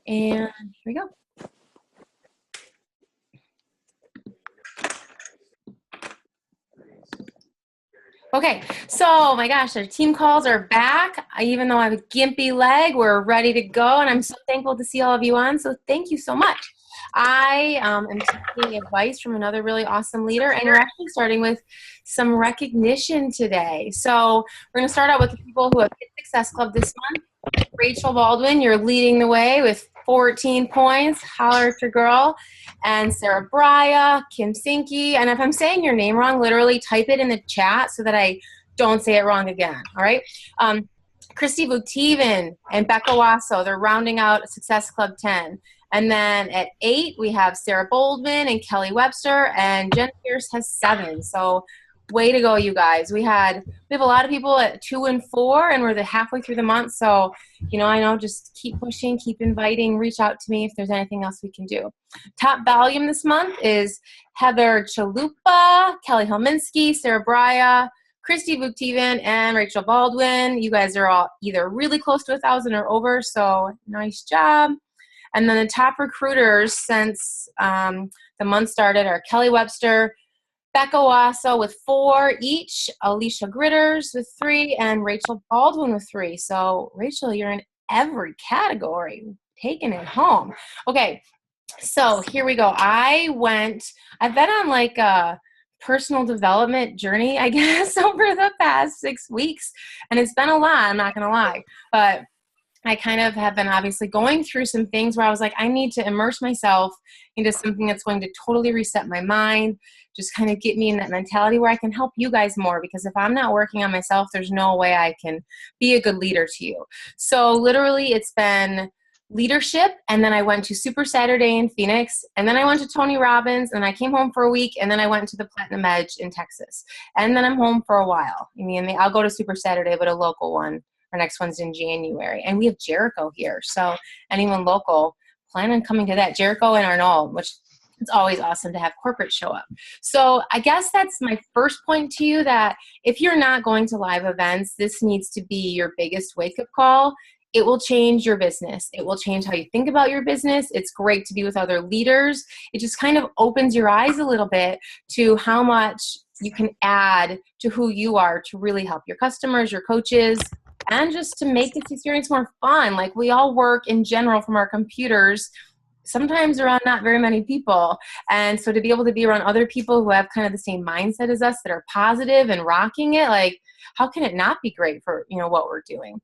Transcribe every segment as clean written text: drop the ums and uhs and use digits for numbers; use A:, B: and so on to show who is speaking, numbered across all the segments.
A: And here we go. Okay, so my gosh, our team calls are back. Even though I have a gimpy leg, we're ready to go, and I'm so thankful to see all of you on, so thank you so much. I am taking advice from another really awesome leader, and we're actually starting with some recognition today. So we're going to start out with the people who have hit Success Club this month. Rachel Baldwin, you're leading the way with 14 points. Holler at your girl. And Sarah Brya, Kim Sinke. And if I'm saying your name wrong, literally type it in the chat so that I don't say it wrong again. All right. Christy Vutivan and Becca Wasso, they're rounding out Success Club 10. And then at 8, we have Sarah Boldman and Kelly Webster, and Jen Pierce has 7. So way to go, you guys. We have a lot of people at 2 and 4, and we're halfway through the month. So, I know, just keep pushing, keep inviting, reach out to me if there's anything else we can do. Top volume this month is Heather Chalupa, Kelly Helminski, Sarah Brya, Christy Vutivan, and Rachel Baldwin. You guys are all either really close to 1,000 or over, so nice job. And then the top recruiters since the month started are Kelly Webster, Becca Wasso with 4 each, Alicia Gritters with 3, and Rachel Baldwin with 3. So, Rachel, you're in every category, taking it home. Okay, so here we go. I've been on like a personal development journey, I guess, over the past 6 weeks, and it's been a lot, I'm not going to lie, but I kind of have been obviously going through some things where I was like, I need to immerse myself into something that's going to totally reset my mind, just kind of get me in that mentality where I can help you guys more, because if I'm not working on myself, there's no way I can be a good leader to you. So literally it's been leadership, and then I went to Super Saturday in Phoenix, and then I went to Tony Robbins, and I came home for a week, and then I went to the Platinum Edge in Texas, and then I'm home for a while. I'll go to Super Saturday, but a local one. Our next one's in January. And we have Jericho here. So anyone local, plan on coming to that. Jericho and Arnold, which it's always awesome to have corporate show up. So I guess that's my first point to you, that if you're not going to live events, this needs to be your biggest wake-up call. It will change your business. It will change how you think about your business. It's great to be with other leaders. It just kind of opens your eyes a little bit to how much you can add to who you are to really help your customers, your coaches, and just to make this experience more fun. Like, we all work in general from our computers, sometimes around not very many people. And so to be able to be around other people who have kind of the same mindset as us, that are positive and rocking it, like, how can it not be great for, what we're doing?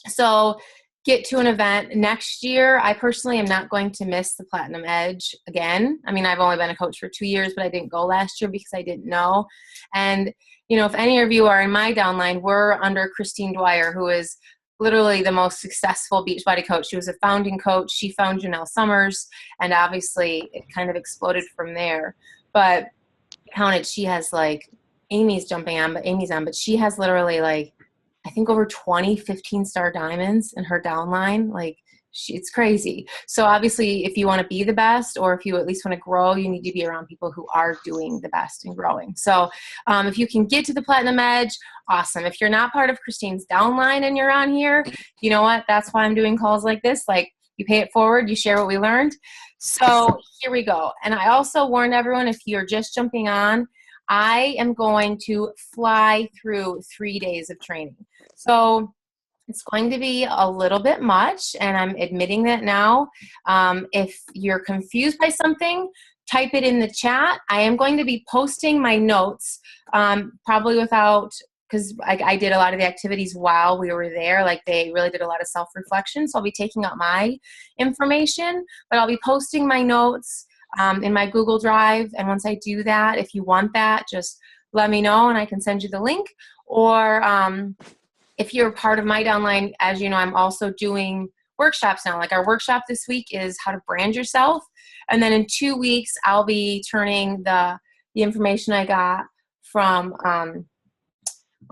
A: So get to an event next year. I personally am not going to miss the Platinum Edge again. I've only been a coach for 2 years, but I didn't go last year because I didn't know. And if any of you are in my downline, we're under Christine Dwyer, who is literally the most successful Beachbody coach. She was a founding coach. She found Janelle Summers, and obviously it kind of exploded from there. But counted, she has Amy's jumping on, but Amy's on, but she has literally I think over 20 15-star diamonds in her downline. It's crazy. So obviously, if you want to be the best, or if you at least want to grow, you need to be around people who are doing the best and growing. So if you can get to the Platinum Edge, awesome. If you're not part of Christine's downline and you're on here, you know what? That's why I'm doing calls like this. You pay it forward, you share what we learned. So here we go. And I also warned everyone, if you're just jumping on, I am going to fly through 3 days of training. So it's going to be a little bit much, and I'm admitting that now. If you're confused by something, type it in the chat. I am going to be posting my notes, probably without, because I did a lot of the activities while we were there. They really did a lot of self-reflection. So I'll be taking out my information, but I'll be posting my notes in my Google Drive. And once I do that, if you want that, just let me know and I can send you the link. Or if you're part of my downline, as you know, I'm also doing workshops now. Our workshop this week is how to brand yourself. And then in 2 weeks, I'll be turning the information I got from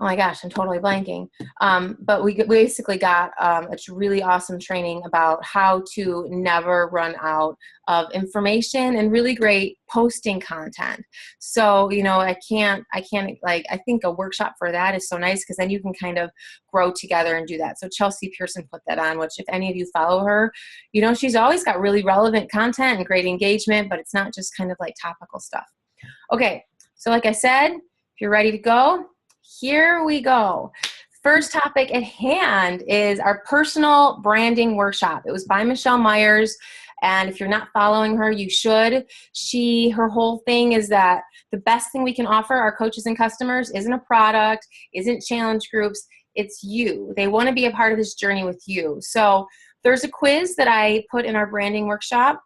A: Oh my gosh, I'm totally blanking. But we basically got a really awesome training about how to never run out of information and really great posting content. So, I think a workshop for that is so nice because then you can kind of grow together and do that. So Chelsea Pearson put that on, which if any of you follow her, she's always got really relevant content and great engagement, but it's not just kind of like topical stuff. Okay, so like I said, if you're ready to go, here we go. First topic at hand is our personal branding workshop. It was by Michelle Myers, and if you're not following her, you should. Her whole thing is that the best thing we can offer our coaches and customers isn't a product, isn't challenge groups, it's you. They want to be a part of this journey with you. So there's a quiz that I put in our branding workshop.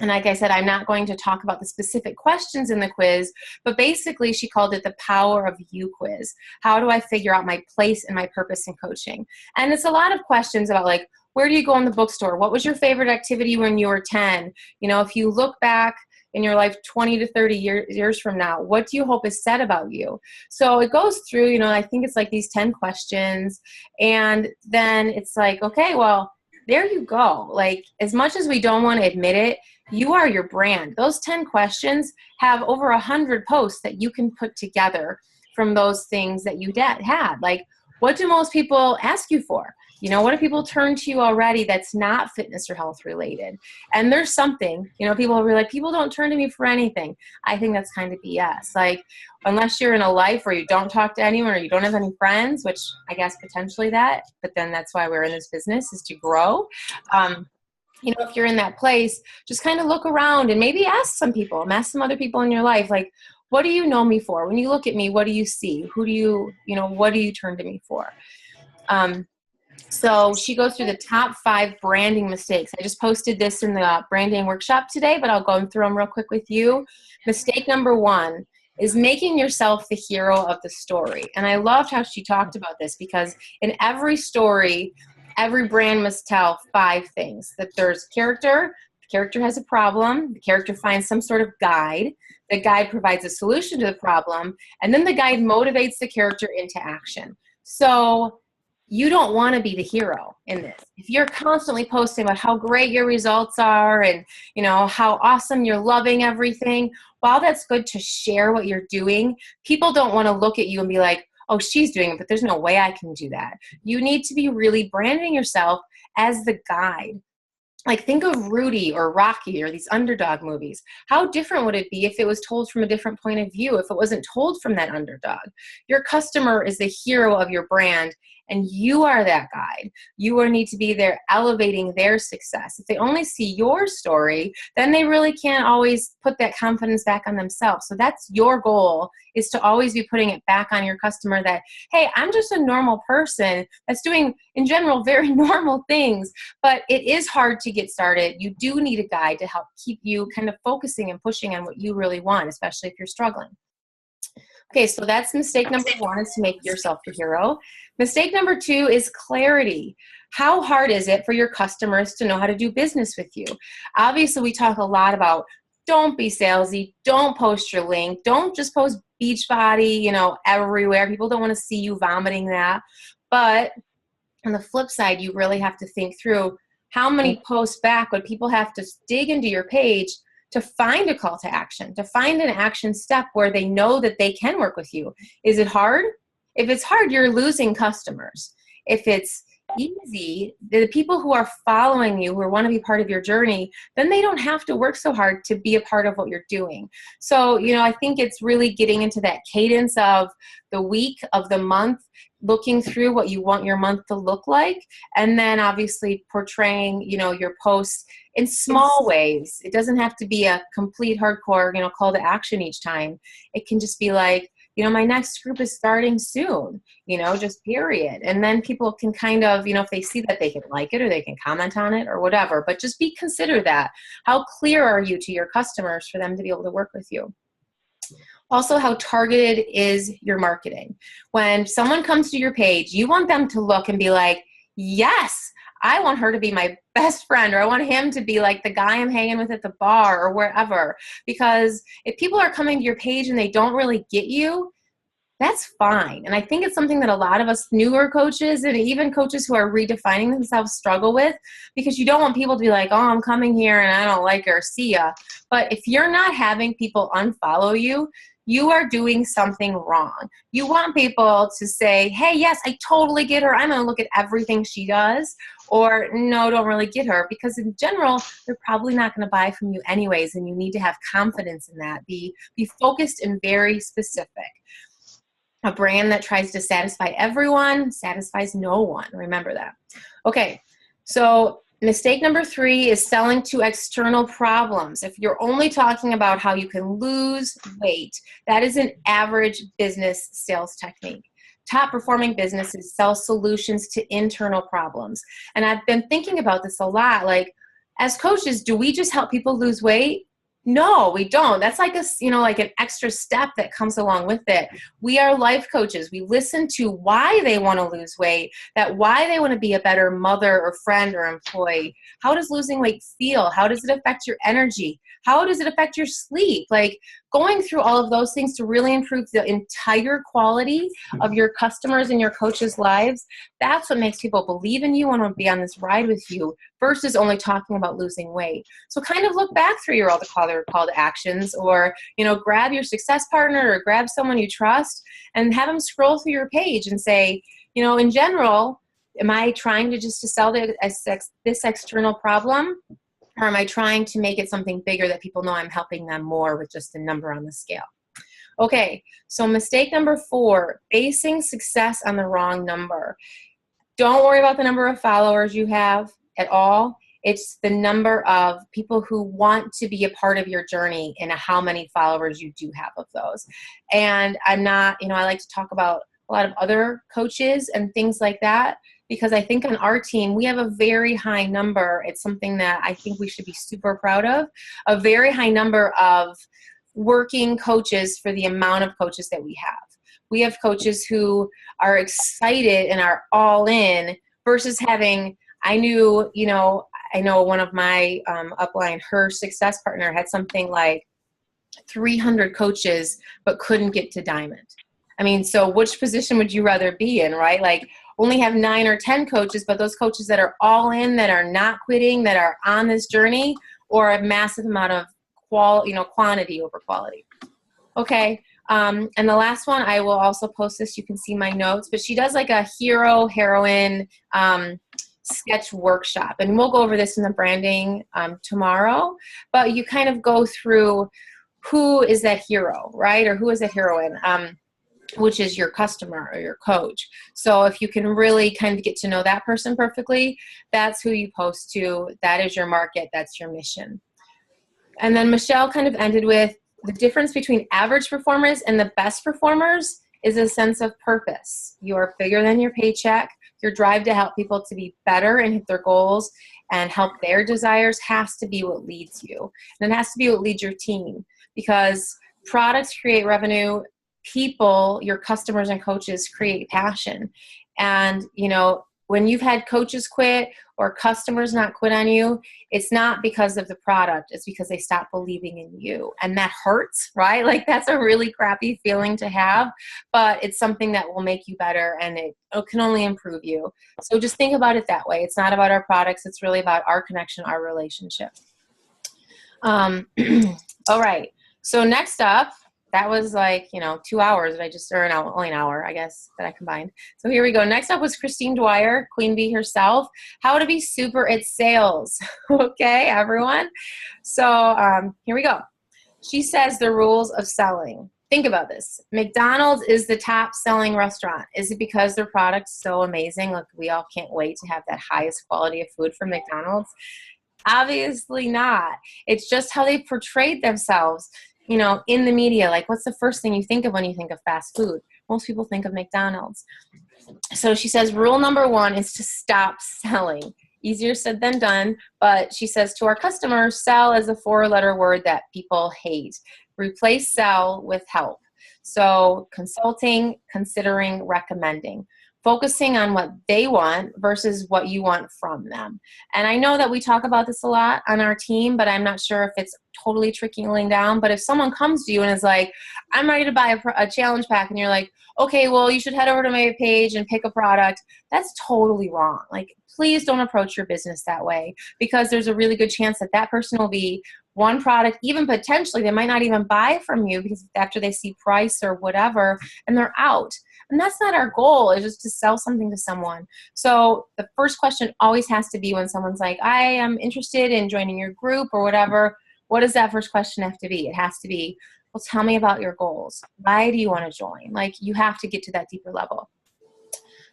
A: And like I said, I'm not going to talk about the specific questions in the quiz, but basically she called it the Power of You quiz. How do I figure out my place and my purpose in coaching? And it's a lot of questions about like, where do you go in the bookstore? What was your favorite activity when you were 10? If you look back in your life 20 to 30 years from now, what do you hope is said about you? So it goes through, I think it's like these 10 questions. And then it's like, okay, well, there you go. Like, as much as we don't want to admit it, you are your brand. Those 10 questions have over 100 posts that you can put together from those things that you had. Like, what do most people ask you for? What do people turn to you already that's not fitness or health related? And there's something, people are like, people don't turn to me for anything. I think that's kind of BS. Like, unless you're in a life where you don't talk to anyone or you don't have any friends, which I guess potentially that, but then that's why we're in this business, is to grow. If you're in that place, just kind of look around and maybe ask some other people in your life, like, what do you know me for? When you look at me, what do you see? What do you turn to me for? So she goes through the top 5 branding mistakes. I just posted this in the branding workshop today, but I'll go through them real quick with you. Mistake number 1 is making yourself the hero of the story. And I loved how she talked about this, because in every story, every brand must tell 5 things. That there's character, the character has a problem, the character finds some sort of guide, the guide provides a solution to the problem, and then the guide motivates the character into action. So you don't want to be the hero in this. If you're constantly posting about how great your results are and how awesome you're loving everything, while that's good to share what you're doing, people don't want to look at you and be like, oh, she's doing it, but there's no way I can do that. You need to be really branding yourself as the guide. Like, think of Rudy or Rocky or these underdog movies. How different would it be if it was told from a different point of view, if it wasn't told from that underdog? Your customer is the hero of your brand, and you are that guide. You need to be there elevating their success. If they only see your story, then they really can't always put that confidence back on themselves. So that's your goal, is to always be putting it back on your customer that, hey, I'm just a normal person that's doing, in general, very normal things, but it is hard to get started. You do need a guide to help keep you kind of focusing and pushing on what you really want, especially if you're struggling. Okay, so that's mistake number 1, is to make yourself the hero. Mistake number 2 is clarity. How hard is it for your customers to know how to do business with you? Obviously, we talk a lot about don't be salesy, don't post your link, don't just post Beachbody, everywhere. People don't want to see you vomiting that. But on the flip side, you really have to think through how many posts back would people have to dig into your page to find a call to action, to find an action step where they know that they can work with you. Is it hard? If it's hard, you're losing customers. If it's easy, the people who are following you, who want to be part of your journey, then they don't have to work so hard to be a part of what you're doing. So, I think it's really getting into that cadence of the week, of the month, looking through what you want your month to look like, and then obviously portraying, your posts in small ways. It doesn't have to be a complete hardcore, call to action each time. It can just be like, my next group is starting soon, just period. And then people can kind of, if they see that, they can like it or they can comment on it or whatever, but just consider that. How clear are you to your customers for them to be able to work with you? Also, how targeted is your marketing? When someone comes to your page, you want them to look and be like, yes, I want her to be my best friend, or I want him to be like the guy I'm hanging with at the bar or wherever. Because if people are coming to your page and they don't really get you, that's fine. And I think it's something that a lot of us newer coaches and even coaches who are redefining themselves struggle with, because you don't want people to be like, oh, I'm coming here and I don't like her, see ya. But if you're not having people unfollow you, you are doing something wrong. You want people to say, hey, yes, I totally get her. I'm going to look at everything she does. Or no, don't really get her, because in general, they're probably not going to buy from you anyways. And you need to have confidence in that. Be focused and very specific. A brand that tries to satisfy everyone satisfies no one. Remember that. Okay, so mistake number 3 is selling to external problems. If you're only talking about how you can lose weight, that is an average business sales technique. Top performing businesses sell solutions to internal problems. And I've been thinking about this a lot. Like, as coaches, do we just help people lose weight? No, we don't. That's like like an extra step that comes along with it. We are life coaches. We listen to why they want to lose weight, that why they want to be a better mother or friend or employee. How does losing weight feel? How does it affect your energy? How does it affect your sleep? Like, going through all of those things to really improve the entire quality of your customers and your coaches' lives, that's what makes people believe in you and want to be on this ride with you, versus only talking about losing weight. So kind of look back through all the call to actions, or, grab your success partner or grab someone you trust and have them scroll through your page and say, in general, am I trying to sell this external problem? Or am I trying to make it something bigger that people know I'm helping them more with just a number on the scale? Okay, so mistake number 4, basing success on the wrong number. Don't worry about the number of followers you have at all. It's the number of people who want to be a part of your journey and how many followers you do have of those. And I'm not, I like to talk about a lot of other coaches and things like that, because I think on our team, we have a very high number. It's something that I think we should be super proud of, a very high number of working coaches for the amount of coaches that we have. We have coaches who are excited and are all in, versus having, I know one of my upline, her success partner had something like 300 coaches, but couldn't get to diamond. I mean, so which position would you rather be in, right? Like, only have 9 or 10 coaches, but those coaches that are all in, that are not quitting, that are on this journey, or a massive amount of quantity over quality. Okay. And the last one, I will also post this. You can see my notes, but she does like a hero, heroine, sketch workshop. And we'll go over this in the branding tomorrow, but you kind of go through who is that hero, right? Or who is that heroine? Which is your customer or your coach. So if you can really kind of get to know that person perfectly, that's who you post to. That is your market. That's your mission. And then Michelle kind of ended with the difference between average performers and the best performers is a sense of purpose. You are bigger than your paycheck. Your drive to help people to be better and hit their goals and help their desires has to be what leads you. And it has to be what leads your team, because products create revenue. People, your customers and coaches, create passion. And, when you've had coaches quit or customers not quit on you, it's not because of the product. It's because they stop believing in you. And that hurts, right? Like, that's a really crappy feeling to have, but it's something that will make you better, and it can only improve you. So just think about it that way. It's not about our products. It's really about our connection, our relationship. All right. So next up, that was like, 2 hours that I just, or no, only an hour, I guess, that I combined. So here we go. Next up was Christine Dwyer, Queen Bee herself, how to be super at sales. Okay, everyone. So here we go. She says the rules of selling. Think about this. McDonald's is the top selling restaurant. Is it because their product's so amazing? Like, we all can't wait to have that highest quality of food from McDonald's? Obviously not. It's just how they portrayed themselves, in the media. Like, what's the first thing you think of when you think of fast food? Most people think of McDonald's. So she says rule number 1 is to stop selling. Easier said than done, but she says to our customers, sell is a 4-letter word that people hate. Replace sell with help. So consulting, considering, recommending. Focusing on what they want versus what you want from them. And I know that we talk about this a lot on our team, but I'm not sure if it's totally trickling down. But if someone comes to you and is like, I'm ready to buy a challenge pack, and you're like, okay, well, you should head over to my page and pick a product, that's totally wrong. Like, please don't approach your business that way, because there's a really good chance that that person will be one product, even potentially they might not even buy from you because after they see price or whatever, and they're out. And that's not our goal, is just to sell something to someone. So the first question always has to be, when someone's like, I am interested in joining your group or whatever, what does that first question have to be? It has to be, well, tell me about your goals. Why do you want to join? Like, you have to get to that deeper level.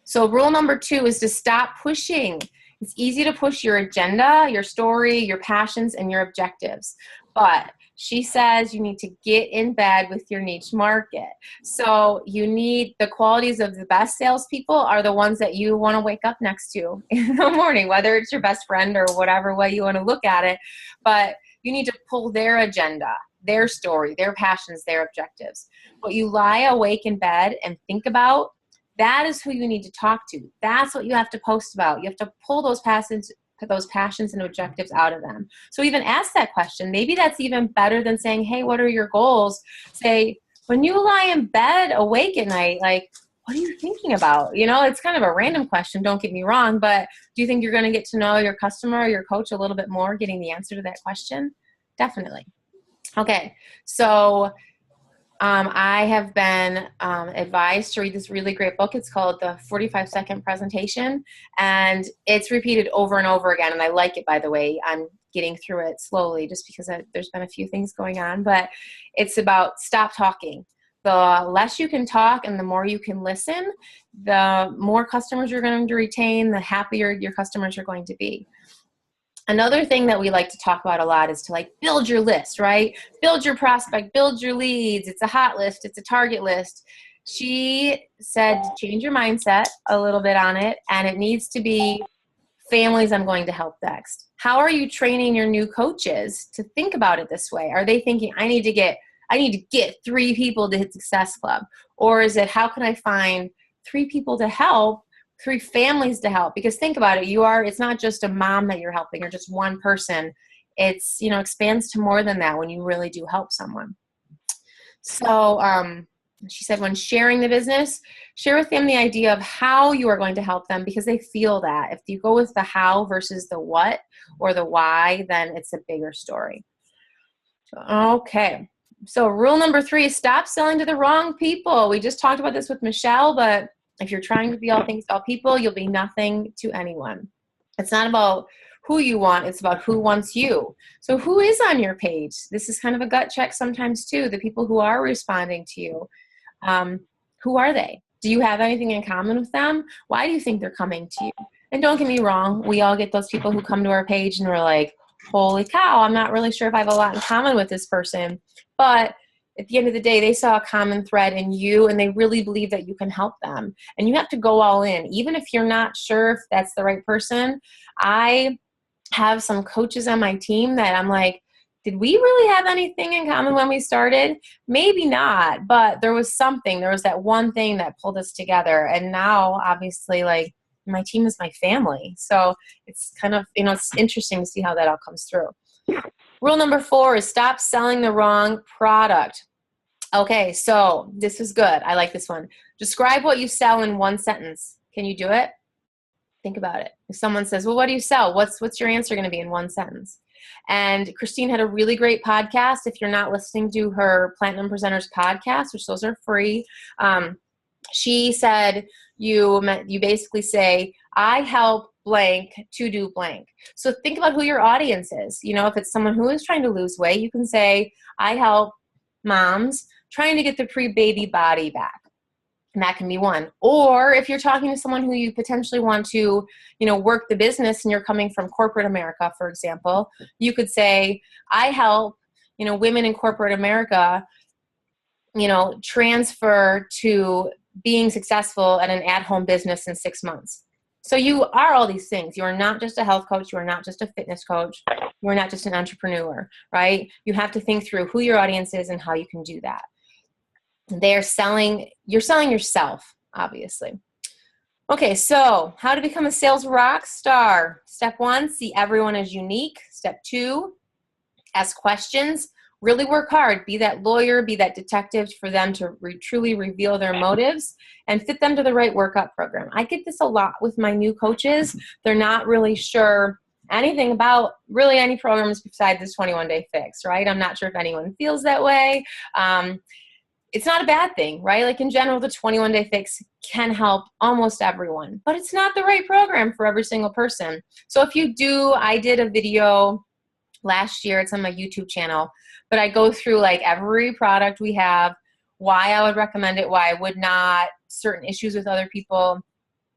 A: So rule number 2 is to stop pushing. It's easy to push your agenda, your story, your passions, and your objectives. But she says you need to get in bed with your niche market. So you need, the qualities of the best salespeople are the ones that you want to wake up next to in the morning, whether it's your best friend or whatever way you want to look at it. But you need to pull their agenda, their story, their passions, their objectives. What you lie awake in bed and think about, that is who you need to talk to. That's what you have to post about. You have to pull those passions and objectives out of them. So even ask that question. Maybe that's even better than saying, hey, what are your goals? Say, when you lie in bed awake at night, like, what are you thinking about? You know, it's kind of a random question, don't get me wrong, but do you think you're going to get to know your customer or your coach a little bit more getting the answer to that question? Definitely. Okay, so I have been advised to read this really great book. It's called The 45-Second Presentation, and it's repeated over and over again, and I like it, by the way. I'm getting through it slowly just because there's been a few things going on, but it's about stop talking. The less you can talk and the more you can listen, the more customers you're going to retain, the happier your customers are going to be. Another thing that we like to talk about a lot is to, like, build your list, right? Build your prospect, build your leads. It's a hot list. It's a target list. She said change your mindset a little bit on it, and it needs to be families I'm going to help next. How are you training your new coaches to think about it this way? Are they thinking, I need to get 3 people to hit Success Club? Or is it, how can I find 3 people to help, 3 families to help? Because think about it, it's not just a mom that you're helping or just one person. It's, expands to more than that when you really do help someone. So she said, when sharing the business, share with them the idea of how you are going to help them, because they feel that. If you go with the how versus the what or the why, then it's a bigger story. Okay. So rule number 3 is stop selling to the wrong people. We just talked about this with Michelle, but if you're trying to be all things to all people, you'll be nothing to anyone. It's not about who you want, it's about who wants you. So who is on your page? This is kind of a gut check sometimes too. The people who are responding to you, who are they? Do you have anything in common with them? Why do you think they're coming to you? And don't get me wrong, we all get those people who come to our page and we're like, holy cow, I'm not really sure if I have a lot in common with this person. But at the end of the day, they saw a common thread in you, and they really believe that you can help them. And you have to go all in. Even if you're not sure if that's the right person, I have some coaches on my team that I'm like, did we really have anything in common when we started? Maybe not, but there was something. There was that one thing that pulled us together. And now, obviously, like, my team is my family. So it's kind of, it's interesting to see how that all comes through. Rule number 4 is stop selling the wrong product. Okay, so this is good. I like this one. Describe what you sell in 1 sentence. Can you do it? Think about it. If someone says, well, what do you sell? What's your answer going to be in 1 sentence? And Christine had a really great podcast. If you're not listening to her Platinum Presenters podcast, which those are free, she said you basically say, I help blank to do blank. So think about who your audience is. If it's someone who is trying to lose weight, you can say, I help moms trying to get the pre-baby body back. And that can be one. Or if you're talking to someone who you potentially want to, work the business, and you're coming from corporate America, for example, you could say, I help, women in corporate America, transfer to being successful at an at-home business in 6 months. So you are all these things. You are not just a health coach. You are not just a fitness coach. You are not just an entrepreneur, right? You have to think through who your audience is and how you can do that. You're selling yourself, obviously. Okay, so how to become a sales rock star. Step 1, see everyone as unique. Step 2, Ask questions, really work hard, be that lawyer, be that detective for them to truly reveal their motives and fit them to the right workout program. I get this a lot with my new coaches. They're not really sure anything about really any programs besides this 21-day fix, right? I'm not sure if anyone feels that way. It's not a bad thing, right? Like in general, the 21-day fix can help almost everyone, but it's not the right program for every single person. So if you do, I did a video last year, it's on my YouTube channel, but I go through like every product we have, why I would recommend it, why I would not, certain issues with other people,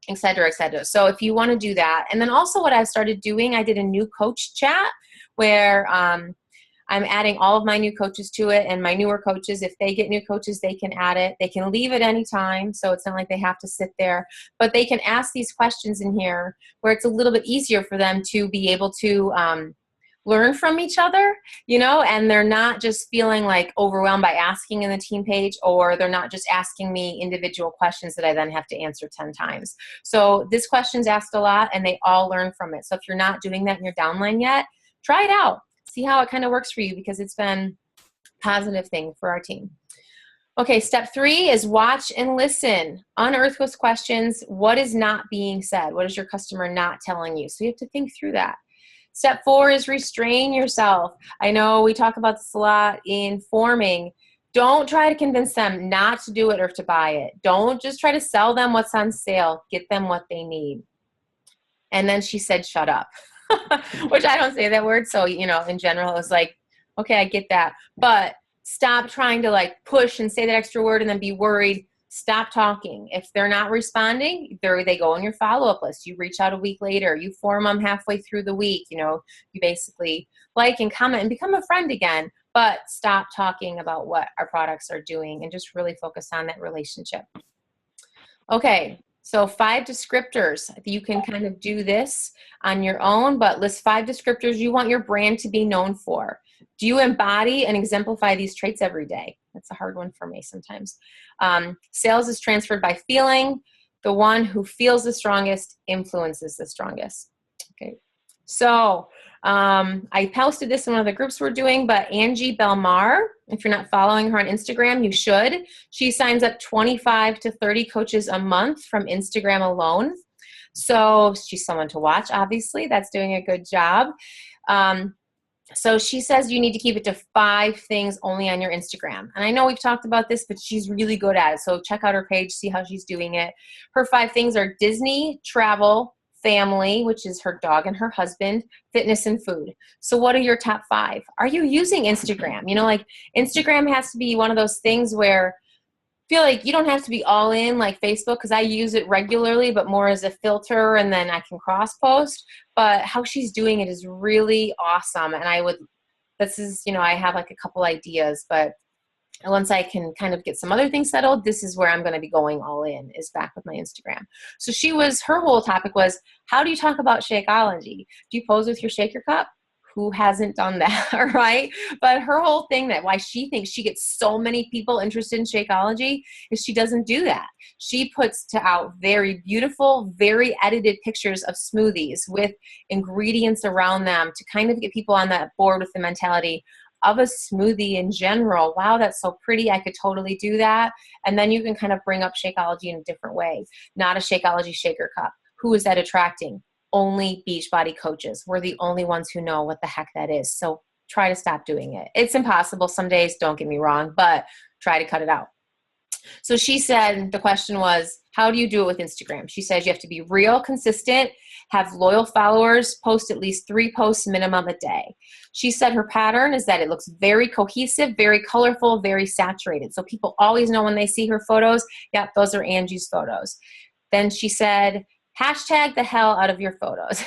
A: et cetera, et cetera. So if you want to do that. And then also what I've started doing, I did a new coach chat where I'm adding all of my new coaches to it, and my newer coaches, if they get new coaches, they can add it. They can leave at any time, so it's not like they have to sit there, but they can ask these questions in here where it's a little bit easier for them to be able to learn from each other, you know, and they're not just feeling like overwhelmed by asking in the team page, or they're not just asking me individual questions that I then have to answer 10 times. So this question's asked a lot and they all learn from it. So if you're not doing that in your downline yet, try it out. See how it kind of works for you, because it's been a positive thing for our team. Okay, step 3 is watch and listen. Unearth with questions. What is not being said? What is your customer not telling you? So you have to think through that. Step 4 is restrain yourself. I know we talk about this a lot in forming. Don't try to convince them not to do it or to buy it. Don't just try to sell them what's on sale. Get them what they need. And then she said, shut up, which I don't say that word. So, you know, in general, it was like, okay, I get that. But stop trying to like push and say that extra word and then be worried. Stop talking. If they're not responding, they go on your follow-up list. You reach out a week later. You form them halfway through the week. You know, you basically like and comment and become a friend again. But stop talking about what our products are doing and just really focus on that relationship. Okay, so 5 descriptors. You can kind of do this on your own, but list 5 descriptors you want your brand to be known for. Do you embody and exemplify these traits every day? That's a hard one for me sometimes. Sales is transferred by feeling. The one who feels the strongest influences the strongest. Okay, so I posted this in one of the groups we're doing, but Angie Belmar, if you're not following her on Instagram, you should. She signs up 25 to 30 coaches a month from Instagram alone. So she's someone to watch, obviously. That's doing a good job. So she says you need to keep it to 5 things only on your Instagram. And I know we've talked about this, but she's really good at it. So check out her page, see how she's doing it. Her 5 things are Disney, travel, family, which is her dog and her husband, fitness, and food. So what are your top 5? Are you using Instagram? You know, like Instagram has to be one of those things where I feel like you don't have to be all in like Facebook, because I use it regularly, but more as a filter, and then I can cross post. But how she's doing it is really awesome. And I have like a couple ideas, but once I can kind of get some other things settled, this is where I'm going to be going all in, is back with my Instagram. So her whole topic was, how do you talk about Shakeology? Do you pose with your shaker cup? Who hasn't done that, right? But her whole thing, that why she thinks she gets so many people interested in Shakeology, is she doesn't do that. She puts out very beautiful, very edited pictures of smoothies with ingredients around them to kind of get people on that board with the mentality of a smoothie in general. Wow, that's so pretty. I could totally do that. And then you can kind of bring up Shakeology in a different way. Not a Shakeology shaker cup. Who is that attracting? Only Beachbody coaches. We're the only ones who know what the heck that is. So try to stop doing it. It's impossible some days, don't get me wrong, but try to cut it out. So she said, the question was, how do you do it with Instagram? She says you have to be real, consistent, have loyal followers, post at least 3 posts minimum a day. She said her pattern is that it looks very cohesive, very colorful, very saturated. So people always know when they see her photos, yep, those are Angie's photos. Then she said, hashtag the hell out of your photos.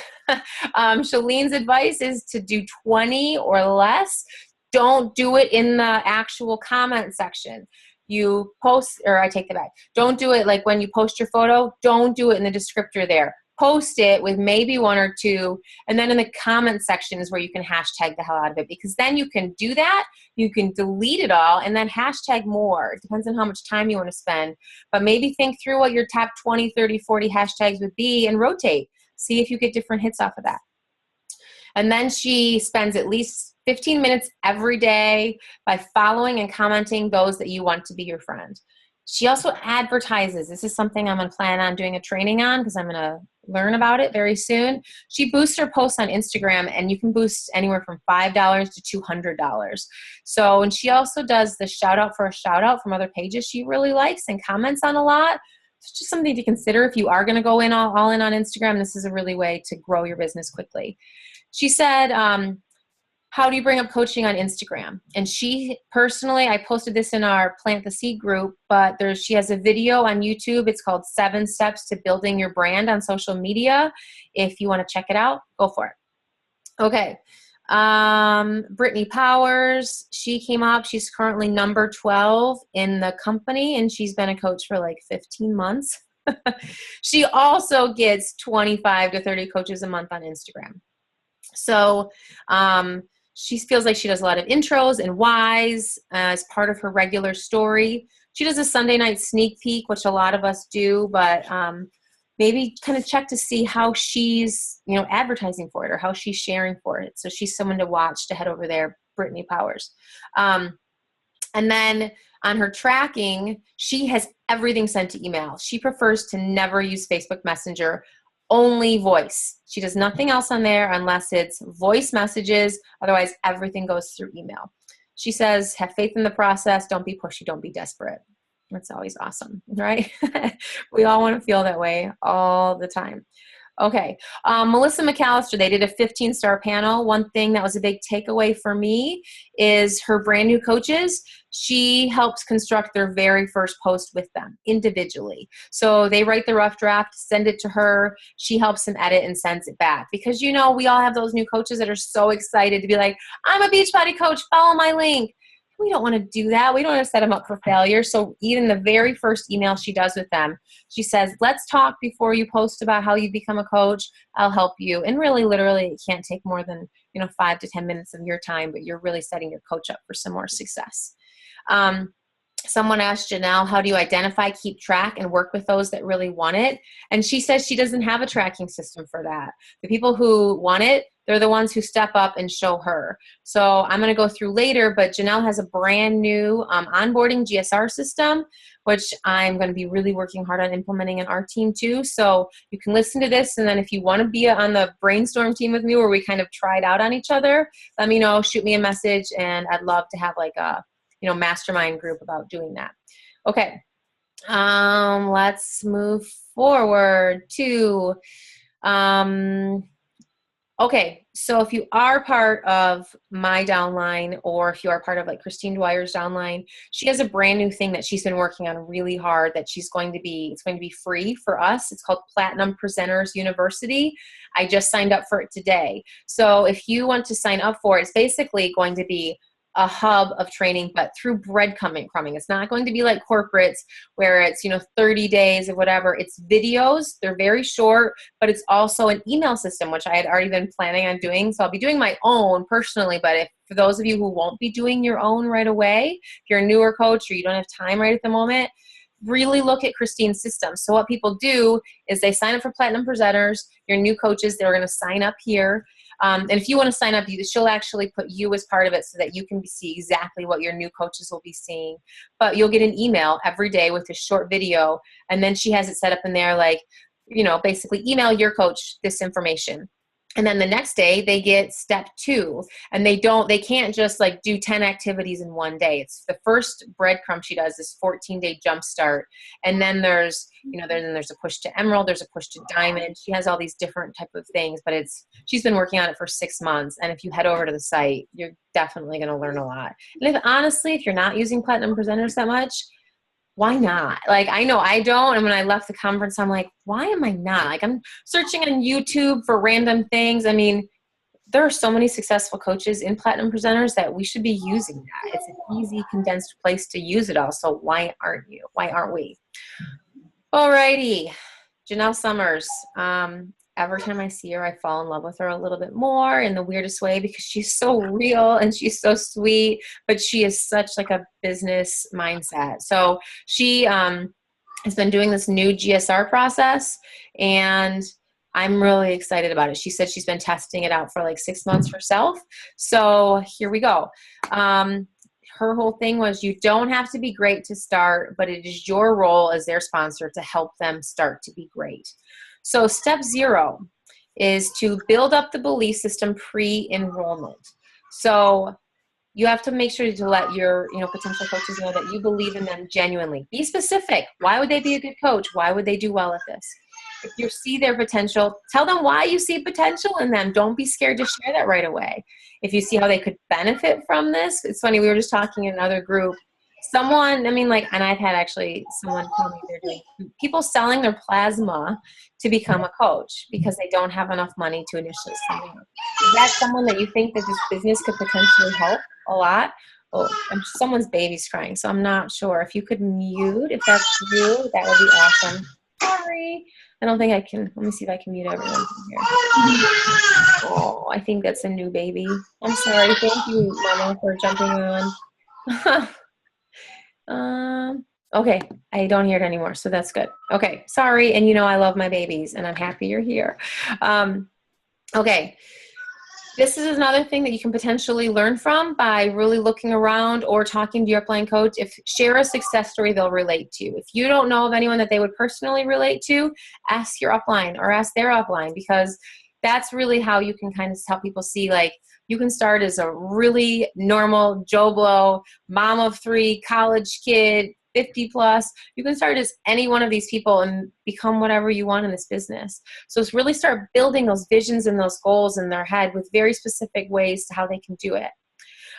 A: Shalene's advice is to do 20 or less. Don't do it in the actual comment section. You post, or I take that back. Don't do it like when you post your photo. Don't do it in the descriptor there. Post it with maybe 1 or 2, and then in the comment section is where you can hashtag the hell out of it, because then you can do that. You can delete it all and then hashtag more. It depends on how much time you want to spend, but maybe think through what your top 20, 30, 40 hashtags would be and rotate. See if you get different hits off of that. And then she spends at least 15 minutes every day by following and commenting those that you want to be your friend. She also advertises. This is something I'm going to plan on doing a training on because I'm going to learn about it very soon. She boosts her posts on Instagram, and you can boost anywhere from $5 to $200. So, and she also does the shout out for a shout out from other pages she really likes and comments on a lot. It's just something to consider if you are going to go in all in on Instagram. This is a really way to grow your business quickly. She said, how do you bring up coaching on Instagram? And she personally, I posted this in our Plant the Seed group, but she has a video on YouTube. It's called 7 Steps to Building Your Brand on Social Media. If you want to check it out, go for it. Okay. Brittany Powers, she came up. She's currently number 12 in the company, and she's been a coach for like 15 months. She also gets 25 to 30 coaches a month on Instagram. So, she feels like she does a lot of intros and whys as part of her regular story. She does a Sunday night sneak peek, which a lot of us do, but maybe kind of check to see how she's, advertising for it or how she's sharing for it. So she's someone to watch, to head over there, Brittany Powers. And then on her tracking, she has everything sent to email. She prefers to never use Facebook Messenger, only voice. She does nothing else on there unless it's voice messages. Otherwise, everything goes through email. She says, have faith in the process. Don't be pushy. Don't be desperate. That's always awesome, right? We all want to feel that way all the time. Okay. Melissa McAllister, they did a 15-star panel. One thing that was a big takeaway for me is her brand new coaches. She helps construct their very first post with them individually. So they write the rough draft, send it to her. She helps them edit and sends it back. Because, we all have those new coaches that are so excited to be like, I'm a Beachbody coach, follow my link. We don't want to do that. We don't want to set them up for failure. So even the very first email she does with them, she says, let's talk before you post about how you become a coach. I'll help you. And really, literally, it can't take more than 5 to 10 minutes of your time, but you're really setting your coach up for some more success. Someone asked Janelle, how do you identify, keep track, and work with those that really want it? And she says she doesn't have a tracking system for that. The people who want it, they're the ones who step up and show her. So I'm going to go through later, but Janelle has a brand new onboarding GSR system, which I'm going to be really working hard on implementing in our team too. So you can listen to this, and then if you want to be on the brainstorm team with me where we kind of try it out on each other, let me know, shoot me a message, and I'd love to have like a mastermind group about doing that. Okay. Let's move forward to, okay. So if you are part of my downline, or if you are part of like Christine Dwyer's downline, she has a brand new thing that she's been working on really hard that it's going to be free for us. It's called Platinum Presenters University. I just signed up for it today. So if you want to sign up for it, it's basically going to be a hub of training, but through breadcrumbing. It's not going to be like corporates where it's, 30 days of whatever. It's videos. They're very short, but it's also an email system, which I had already been planning on doing. So I'll be doing my own personally, but for those of you who won't be doing your own right away, if you're a newer coach or you don't have time right at the moment, really look at Christine's system. So what people do is they sign up for Platinum Presenters, your new coaches, they're going to sign up here. And if you want to sign up, she'll actually put you as part of it so that you can see exactly what your new coaches will be seeing. But you'll get an email every day with a short video. And then she has it set up in there like, basically email your coach this information. And then the next day they get step 2, and they can't just like do 10 activities in one day. It's the first breadcrumb she does, this 14-day jump start. And then there's a push to emerald, there's a push to diamond. She has all these different type of things, but she's been working on it for 6 months. And if you head over to the site, you're definitely going to learn a lot. And if you're not using Platinum Presenters that much, why not? Like, I know I don't. And when I left the conference, I'm like, why am I not? Like, I'm searching on YouTube for random things. I mean, there are so many successful coaches in Platinum Presenters that we should be using that. It's an easy, condensed place to use it all. So why aren't you? Why aren't we? Alrighty. Janelle Summers. Every time I see her, I fall in love with her a little bit more in the weirdest way because she's so real and she's so sweet, but she is such like a business mindset. So she has been doing this new GSR process, and I'm really excited about it. She said she's been testing it out for like 6 months herself. So here we go. Her whole thing was, you don't have to be great to start, but it is your role as their sponsor to help them start to be great. So step 0 is to build up the belief system pre-enrollment. So you have to make sure to let your potential coaches know that you believe in them genuinely. Be specific. Why would they be a good coach? Why would they do well at this? If you see their potential, tell them why you see potential in them. Don't be scared to share that right away. If you see how they could benefit from this, it's funny, we were just talking in another group. Someone, and I've had actually someone tell me they're doing, people selling their plasma to become a coach because they don't have enough money to initially sign up. Is that someone that you think that this business could potentially help a lot? Oh, someone's baby's crying, so I'm not sure. If you could mute, if that's you, that would be awesome. Sorry. I don't think I can. Let me see if I can mute everyone from here. Oh, I think that's a new baby. I'm sorry. Thank you, Mama, for jumping on. Okay. I don't hear it anymore, so that's good. Okay. Sorry. And I love my babies, and I'm happy you're here. Okay. This is another thing that you can potentially learn from by really looking around or talking to your upline coach. Share a success story they'll relate to. If you don't know of anyone that they would personally relate to, ask your upline or ask their upline, because that's really how you can kind of help people see, like, you can start as a really normal Joe Blow, mom of 3, college kid, 50 plus. You can start as any one of these people and become whatever you want in this business. So it's really start building those visions and those goals in their head with very specific ways to how they can do it.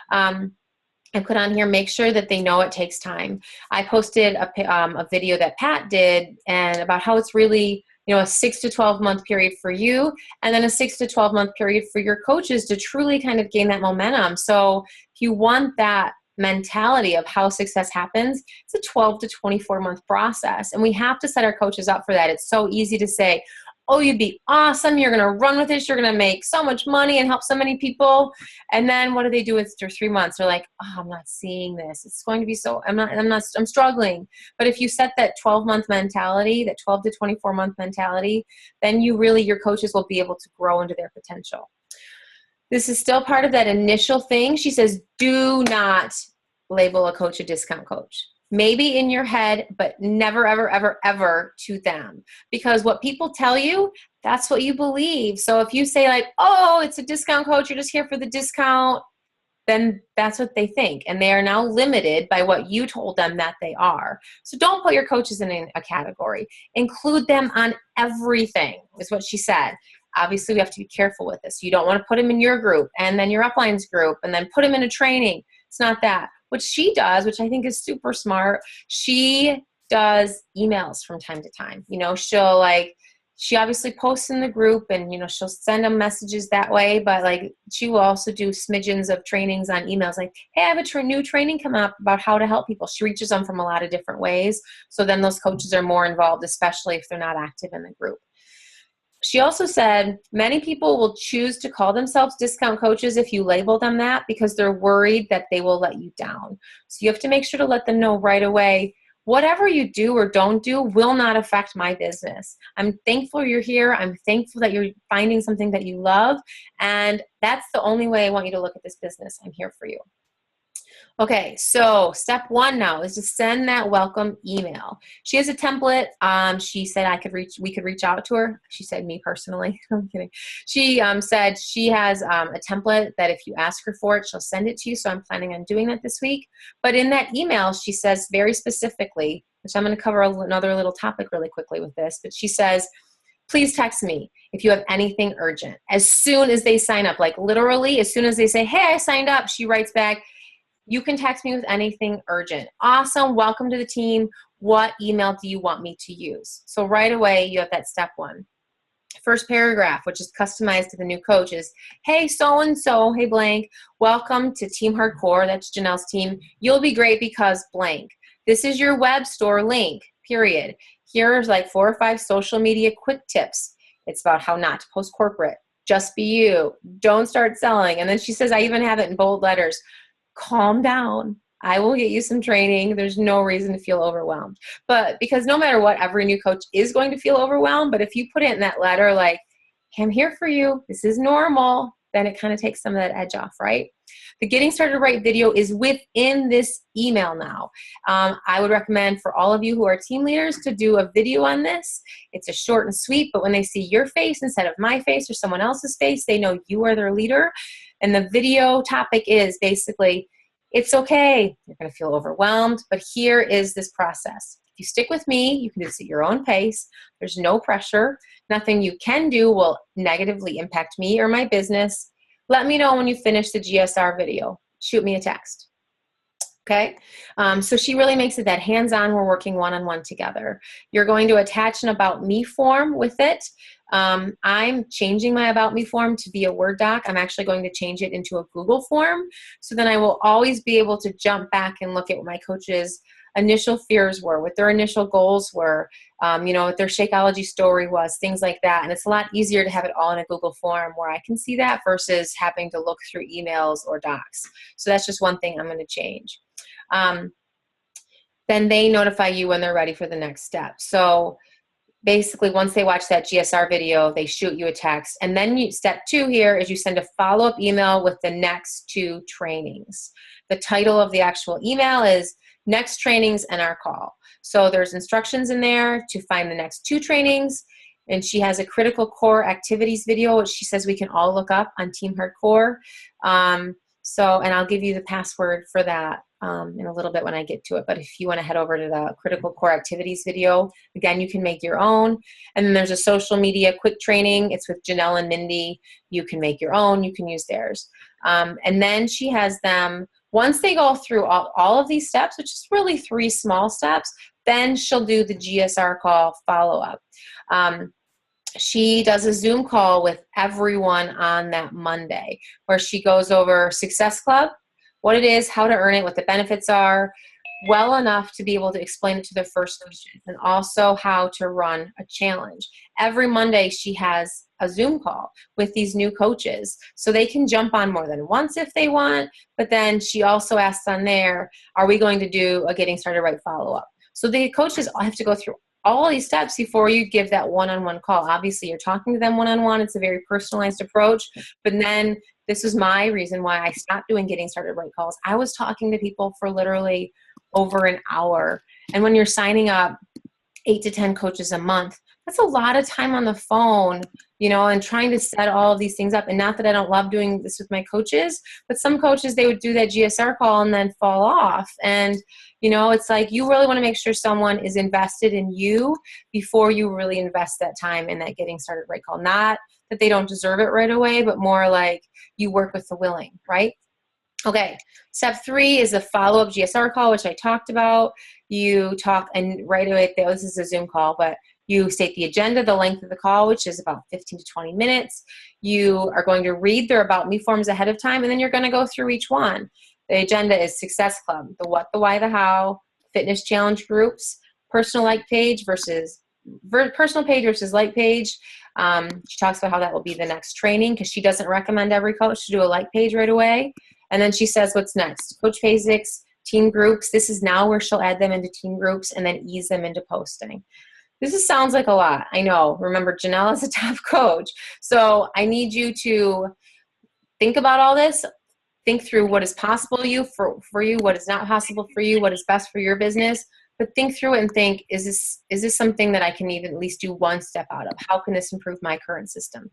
A: I put on here, make sure that they know it takes time. I posted a video that Pat did and about how it's really, a 6 to 12 month period for you, and then a 6 to 12 month period for your coaches to truly kind of gain that momentum. So if you want that mentality of how success happens, it's a 12 to 24 month process. And we have to set our coaches up for that. It's so easy to say, oh, you'd be awesome, you're going to run with this, you're going to make so much money and help so many people. And then what do they do after 3 months? They're like, oh, I'm not seeing this. It's going to be I'm struggling. But if you set that 12-month mentality, that 12 to 24-month mentality, then your coaches will be able to grow into their potential. This is still part of that initial thing. She says, do not label a coach a discount coach. Maybe in your head, but never, ever, ever, ever to them. Because what people tell you, that's what you believe. So if you say like, oh, it's a discount coach, you're just here for the discount, then that's what they think. And they are now limited by what you told them that they are. So don't put your coaches in a category. Include them on everything, is what she said. Obviously, we have to be careful with this. You don't want to put them in your group and then your upline's group and then put them in a training. It's not that. What she does, which I think is super smart, she does emails from time to time. She obviously posts in the group and, she'll send them messages that way, but she will also do smidgens of trainings on emails. Like, hey, I have a new training come up about how to help people. She reaches them from a lot of different ways. So then those coaches are more involved, especially if they're not active in the group. She also said many people will choose to call themselves discount coaches if you label them that because they're worried that they will let you down. So you have to make sure to let them know right away, whatever you do or don't do will not affect my business. I'm thankful you're here. I'm thankful that you're finding something that you love. And that's the only way I want you to look at this business. I'm here for you. Okay, so step 1 now is to send that welcome email. She has a template. She said we could reach out to her. She said me personally. I'm kidding. She said she has a template that if you ask her for it, she'll send it to you. So I'm planning on doing that this week. But in that email, she says very specifically, which I'm going to cover another little topic really quickly with this, but she says, please text me if you have anything urgent. As soon as they sign up, like literally, as soon as they say, hey, I signed up, she writes back, you can text me with anything urgent. Awesome. Welcome to the team. What email do you want me to use? So right away, you have that step 1. First paragraph, which is customized to the new coach, is, hey, so-and-so, hey, blank, welcome to Team Hardcore. That's Janelle's team. You'll be great because blank. This is your web store link, period. Here's 4 or 5 social media quick tips. It's about how not to post corporate. Just be you. Don't start selling. And then she says, I even have it in bold letters. Calm down. I will get you some training. There's no reason to feel overwhelmed. But because no matter what, every new coach is going to feel overwhelmed. But if you put it in that letter, I'm here for you. This is normal. Then it kind of takes some of that edge off, right? The Getting Started Right video is within this email now. I would recommend for all of you who are team leaders to do a video on this. It's a short and sweet, but when they see your face instead of my face or someone else's face, they know you are their leader. And the video topic is basically, it's okay. You're going to feel overwhelmed, but here is this process. If you stick with me, you can do this at your own pace. There's no pressure. Nothing you can do will negatively impact me or my business. Let me know when you finish the GSR video. Shoot me a text. Okay? So she really makes it that hands-on, we're working one-on-one together. You're going to attach an About Me form with it. I'm changing my About Me form to be a Word doc. I'm actually going to change it into a Google form. So then I will always be able to jump back and look at what my coaches' initial fears were, what their initial goals were, what their Shakeology story was, things like that. And it's a lot easier to have it all in a Google form where I can see that versus having to look through emails or docs. So that's just one thing I'm going to change. Then they notify you when they're ready for the next step. So basically, once they watch that GSR video, they shoot you a text. And then step 2 here is you send a follow-up email with the next 2 trainings. The title of the actual email is Next Trainings and Our Call. So there's instructions in there to find the next 2 trainings. And she has a critical core activities video, which she says we can all look up on Team Hardcore. And I'll give you the password for that in a little bit when I get to it. But if you want to head over to the critical core activities video, again, you can make your own. And then there's a social media quick training. It's with Janelle and Mindy. You can make your own. You can use theirs. And then she has them, once they go through all of these steps, which is really 3 small steps, then she'll do the GSR call follow-up. She does a Zoom call with everyone on that Monday where she goes over Success Club, what it is, how to earn it, what the benefits are, well enough to be able to explain it to their first coaches, and also how to run a challenge. Every Monday she has a Zoom call with these new coaches so they can jump on more than once if they want, but then she also asks on there, are we going to do a Getting Started Right follow-up? So the coaches have to go through all these steps before you give that one-on-one call. Obviously, you're talking to them one-on-one. It's a very personalized approach. But then this was my reason why I stopped doing Getting Started Right calls. I was talking to people for literally over an hour. And when you're signing up 8 to 10 coaches a month, that's a lot of time on the phone, and trying to set all of these things up. And not that I don't love doing this with my coaches, but some coaches, they would do that GSR call and then fall off. And, it's like you really want to make sure someone is invested in you before you really invest that time in that Getting Started Right call. Not that they don't deserve it right away, but more like you work with the willing, right? Okay, step 3 is a follow-up GSR call, which I talked about. You talk, and right away, this is a Zoom call, but you state the agenda, the length of the call, which is about 15 to 20 minutes. You are going to read their About Me forms ahead of time, and then you're going to go through each one. The agenda is Success Club, the what, the why, the how, fitness challenge groups, personal page versus like page. She talks about how that will be the next training because she doesn't recommend every coach to do a like page right away. And then she says what's next. Coach Basics, team groups. This is now where she'll add them into team groups and then ease them into posting. Sounds like a lot. I know. Remember, Janelle is a top coach. So I need you to think about all this. Think through what is possible for you, what is not possible for you, what is best for your business. But think through it and think, is this something that I can even at least do one step out of? How can this improve my current system?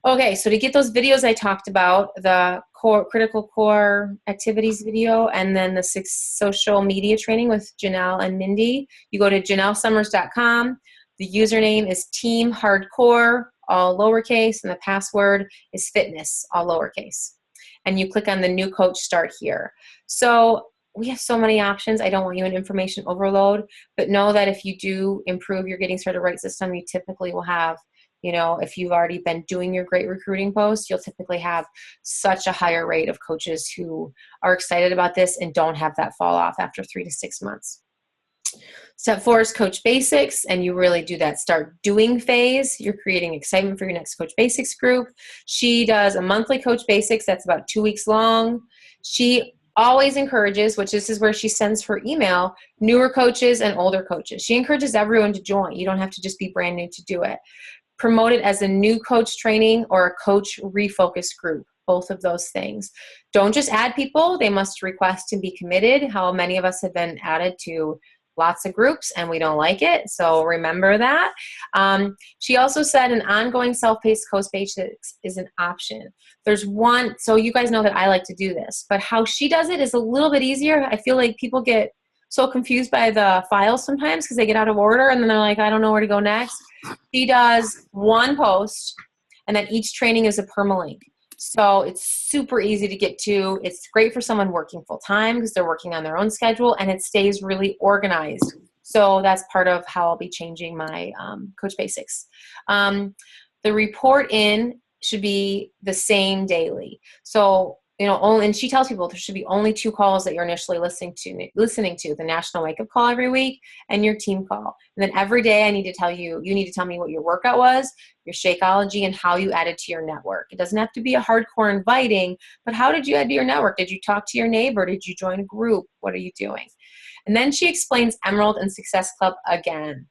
A: Okay, so to get those videos I talked about, the critical core activities video, and then the 6 social media training with Janelle and Mindy, you go to JanelleSummers.com. The username is Team Hardcore, all lowercase, and the password is fitness, all lowercase. And you click on the new coach start here. So we have so many options. I don't want you in information overload, but know that if you do improve your Getting Started Right system, you typically will have, if you've already been doing your great recruiting post, you'll typically have such a higher rate of coaches who are excited about this and don't have that fall off after 3 to 6 months. Step 4 is Coach Basics, and you really do that start doing phase. You're creating excitement for your next Coach Basics group. She does a monthly Coach Basics that's about 2 weeks long. She always encourages, which this is where she sends her email, newer coaches and older coaches. She encourages everyone to join. You don't have to just be brand new to do it. promote it as a new coach training or a coach refocus group, both of those things. Don't just add people. They must request and be committed. How many of us have been added to lots of groups and we don't like it. So remember that. She also said an ongoing self-paced coach basics is an option. There's one, so you guys know that I like to do this, but how she does it is a little bit easier. I feel like people get so confused by the files sometimes because they get out of order and then they're like, I don't know where to go next. She does one post and then each training is a permalink. So it's super easy to get to. It's great for someone working full time because they're working on their own schedule and it stays really organized. So that's part of how I'll be changing my Coach Basics. The report in should be the same daily. So, you know, only, and she tells people there should be only 2 calls that you're initially listening to, the national wake up call every week and your team call. And then every day I need to tell you, you need to tell me what your workout was, your Shakeology, and how you added to your network. It doesn't have to be a hardcore inviting, but how did you add to your network? Did you talk to your neighbor? Did you join a group? What are you doing? And then she explains Emerald and Success Club again.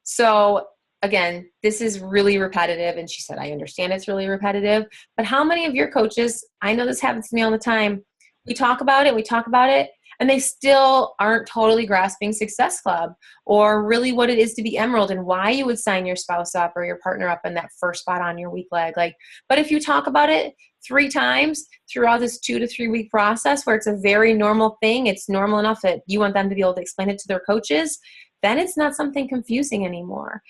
A: So again, this is really repetitive, and she said, I understand it's really repetitive, but how many of your coaches, I know this happens to me all the time, we talk about it, and they still aren't totally grasping Success Club or really what it is to be Emerald and why you would sign your spouse up or your partner up in that first spot on your weak leg. But if you talk about it 3 times throughout this 2 to 3 week process where it's a very normal thing, it's normal enough that you want them to be able to explain it to their coaches, then it's not something confusing anymore.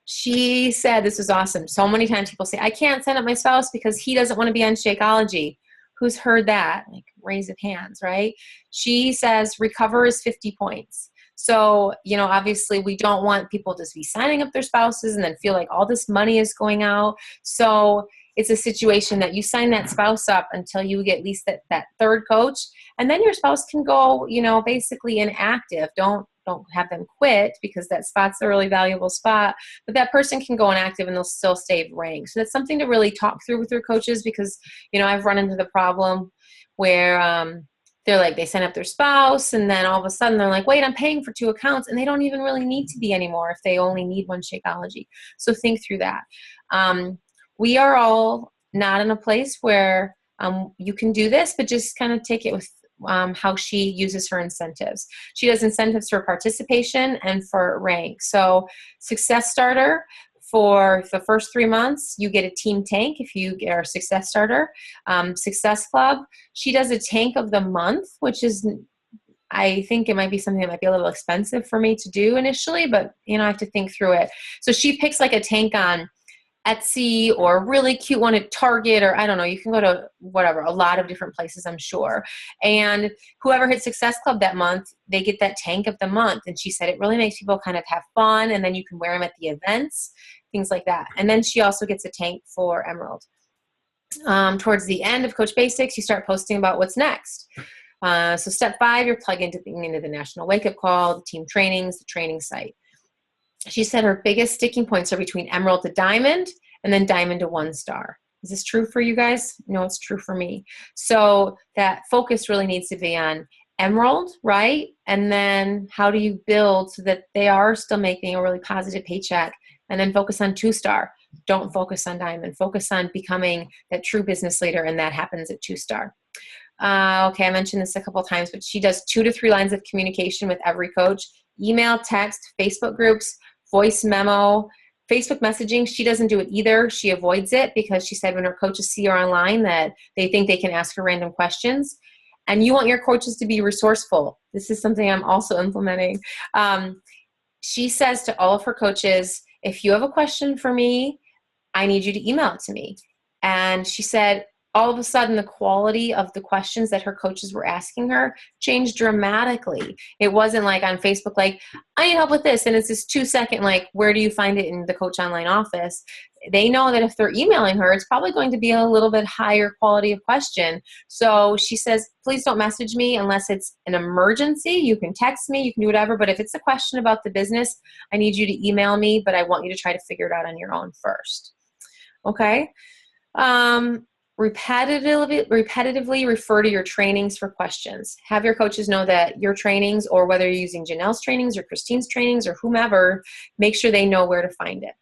A: She said, this was awesome. So many times people say, I can't sign up my spouse because he doesn't want to be on Shakeology. Who's heard that? Like, raise of hands, right? She says, recover is 50 points. So, you know, obviously we don't want people to be signing up their spouses and then feel like all this money is going out. So it's a situation that you sign that spouse up until you get at least that third coach, and then your spouse can go, you know, basically inactive. Don't have them quit because that spot's a really valuable spot, but that person can go inactive and they'll still stay ranked. So that's something to really talk through with your coaches because, you know, I've run into the problem where they're like, they sign up their spouse and then all of a sudden they're like, wait, I'm paying for 2 accounts, and they don't even really need to be anymore if they only need one Shakeology. So think through that. We are all not in a place where you can do this, but just kind of take it with how she uses her incentives. She does incentives for participation and for rank. So Success Starter, for the first 3 months, you get a team tank if you are a Success Starter. Success Club, she does a tank of the month, which is, I think it might be something that might be a little expensive for me to do initially, but you know, I have to think through it. So she picks like a tank on Etsy or a really cute one at Target, or I don't know, you can go to whatever, a lot of different places, I'm sure. And whoever hits Success Club that month, they get that tank of the month. And she said it really makes people kind of have fun, and then you can wear them at the events, things like that. And then she also gets a tank for Emerald. Towards the end of Coach Basics, you start posting about what's next. So step 5, you're plugging into the National Wake Up Call, the team trainings, the training site. She said her biggest sticking points are between Emerald to Diamond and then Diamond to 1 star. Is this true for you guys? No, it's true for me. So that focus really needs to be on Emerald, right? And then how do you build so that they are still making a really positive paycheck, and then focus on 2 star. Don't focus on Diamond. Focus on becoming that true business leader, and that happens at 2 star. Okay, I mentioned this a couple of times, but she does 2 to 3 lines of communication with every coach: email, text, Facebook groups, voice memo. Facebook messaging, she doesn't do it either. She avoids it because she said when her coaches see her online that they think they can ask her random questions. And you want your coaches to be resourceful. This is something I'm also implementing. She says to all of her coaches, if you have a question for me, I need you to email it to me. And she said all of a sudden the quality of the questions that her coaches were asking her changed dramatically. It wasn't like on Facebook, like, I need help with this, and it's this 2-second, like, where do you find it in the Coach Online office? They know that if they're emailing her, it's probably going to be a little bit higher quality of question. So she says, please don't message me unless it's an emergency. You can text me, you can do whatever, but if it's a question about the business, I need you to email me, but I want you to try to figure it out on your own first. Okay? Repetitively refer to your trainings for questions. Have your coaches know that your trainings, or whether you're using Janelle's trainings or Christine's trainings or whomever, make sure they know where to find it.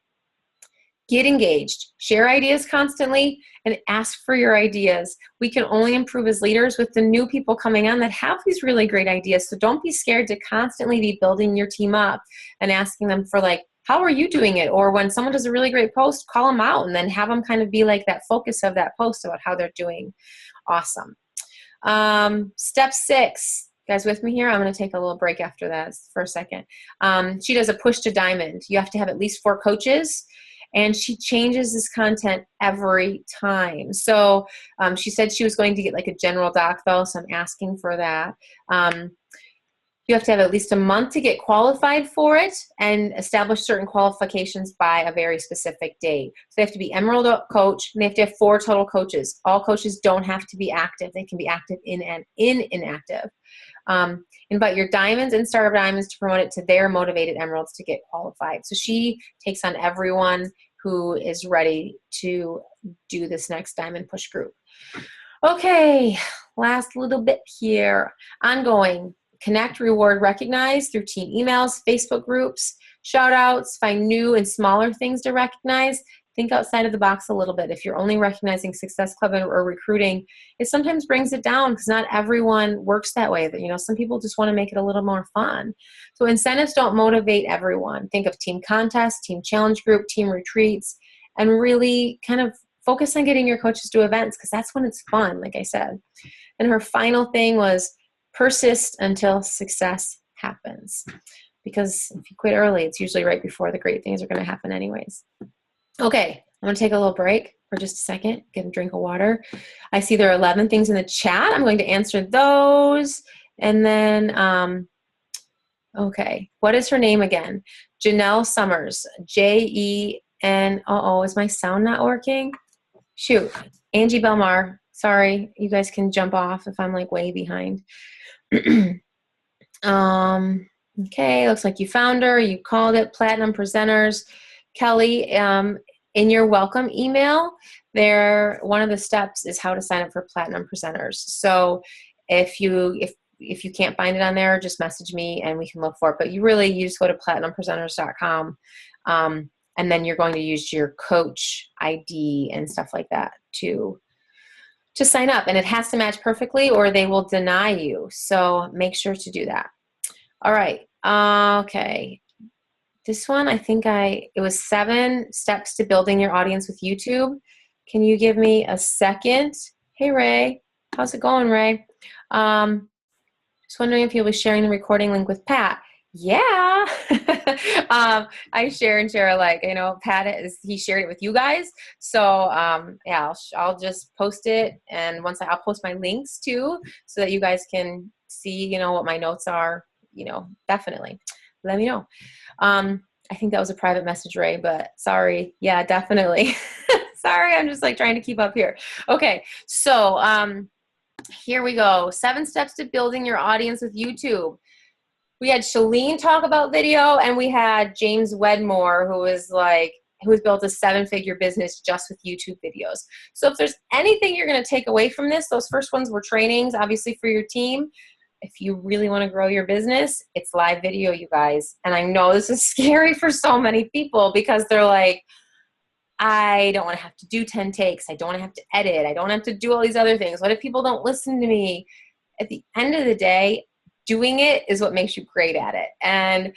A: Get engaged, share ideas constantly, and ask for your ideas. We can only improve as leaders with the new people coming on that have these really great ideas. So don't be scared to constantly be building your team up and asking them for like, how are you doing it? Or when someone does a really great post, call them out and then have them kind of be like that focus of that post about how they're doing. Awesome. Step 6. You guys with me here? I'm going to take a little break after that for a second. She does a push to diamond. You have to have at least 4 coaches. And she changes this content every time. So she said she was going to get like a general doc though, so I'm asking for that. You have to have at least a month to get qualified for it and establish certain qualifications by a very specific date. So they have to be Emerald coach, and they have to have 4 total coaches. All coaches don't have to be active. They can be active in inactive. Invite your diamonds and star diamonds to promote it to their motivated emeralds to get qualified. So she takes on everyone who is ready to do this next diamond push group. Okay, last little bit here. Ongoing. Connect, reward, recognize through team emails, Facebook groups, shout outs, find new and smaller things to recognize. Think outside of the box a little bit. If you're only recognizing Success Club or recruiting, it sometimes brings it down because not everyone works that way. You know, some people just want to make it a little more fun. So incentives don't motivate everyone. Think of team contests, team challenge group, team retreats, and really kind of focus on getting your coaches to events because that's when it's fun, like I said. And her final thing was persist until success happens. Because if you quit early, it's usually right before the great things are going to happen anyways. Okay, I'm going to take a little break for just a second, get a drink of water. I see there are 11 things in the chat. I'm going to answer those. And then, okay, what is her name again? Janelle Summers, Jen. Uh-oh, is my sound not working? Shoot, Angie Belmar. Sorry, you guys can jump off if I'm like way behind. Okay, looks like you found her. You called it Platinum Presenters. Kelly, in your welcome email, one of the steps is how to sign up for Platinum Presenters. So if you can't find it on there, just message me and we can look for it. But you just go to platinumpresenters.com, and then you're going to use your coach ID and stuff like that to sign up. And it has to match perfectly or they will deny you. So make sure to do that. All right. Okay. This one, I think it was 7 steps to building your audience with YouTube. Can you give me a second? Hey, Ray. How's it going, Ray? Just wondering if you'll be sharing the recording link with Pat. Yeah. I share and share alike. You know, he shared it with you guys. So, yeah, I'll just post it. And I'll post my links too, so that you guys can see, you know, what my notes are, you know, definitely. Let me know. I think that was a private message, Ray, but sorry. Yeah, definitely. Sorry, I'm just like trying to keep up here. Okay, so here we go. 7 steps to building your audience with YouTube. We had Shalene talk about video, and we had James Wedmore, who's built a 7-figure business just with YouTube videos. So if there's anything you're going to take away from this, those first ones were trainings, obviously for your team. If you really want to grow your business, it's live video, you guys. And I know this is scary for so many people because they're like, I don't want to have to do 10 takes. I don't want to have to edit. I don't have to do all these other things. What if people don't listen to me? At the end of the day, doing it is what makes you great at it. And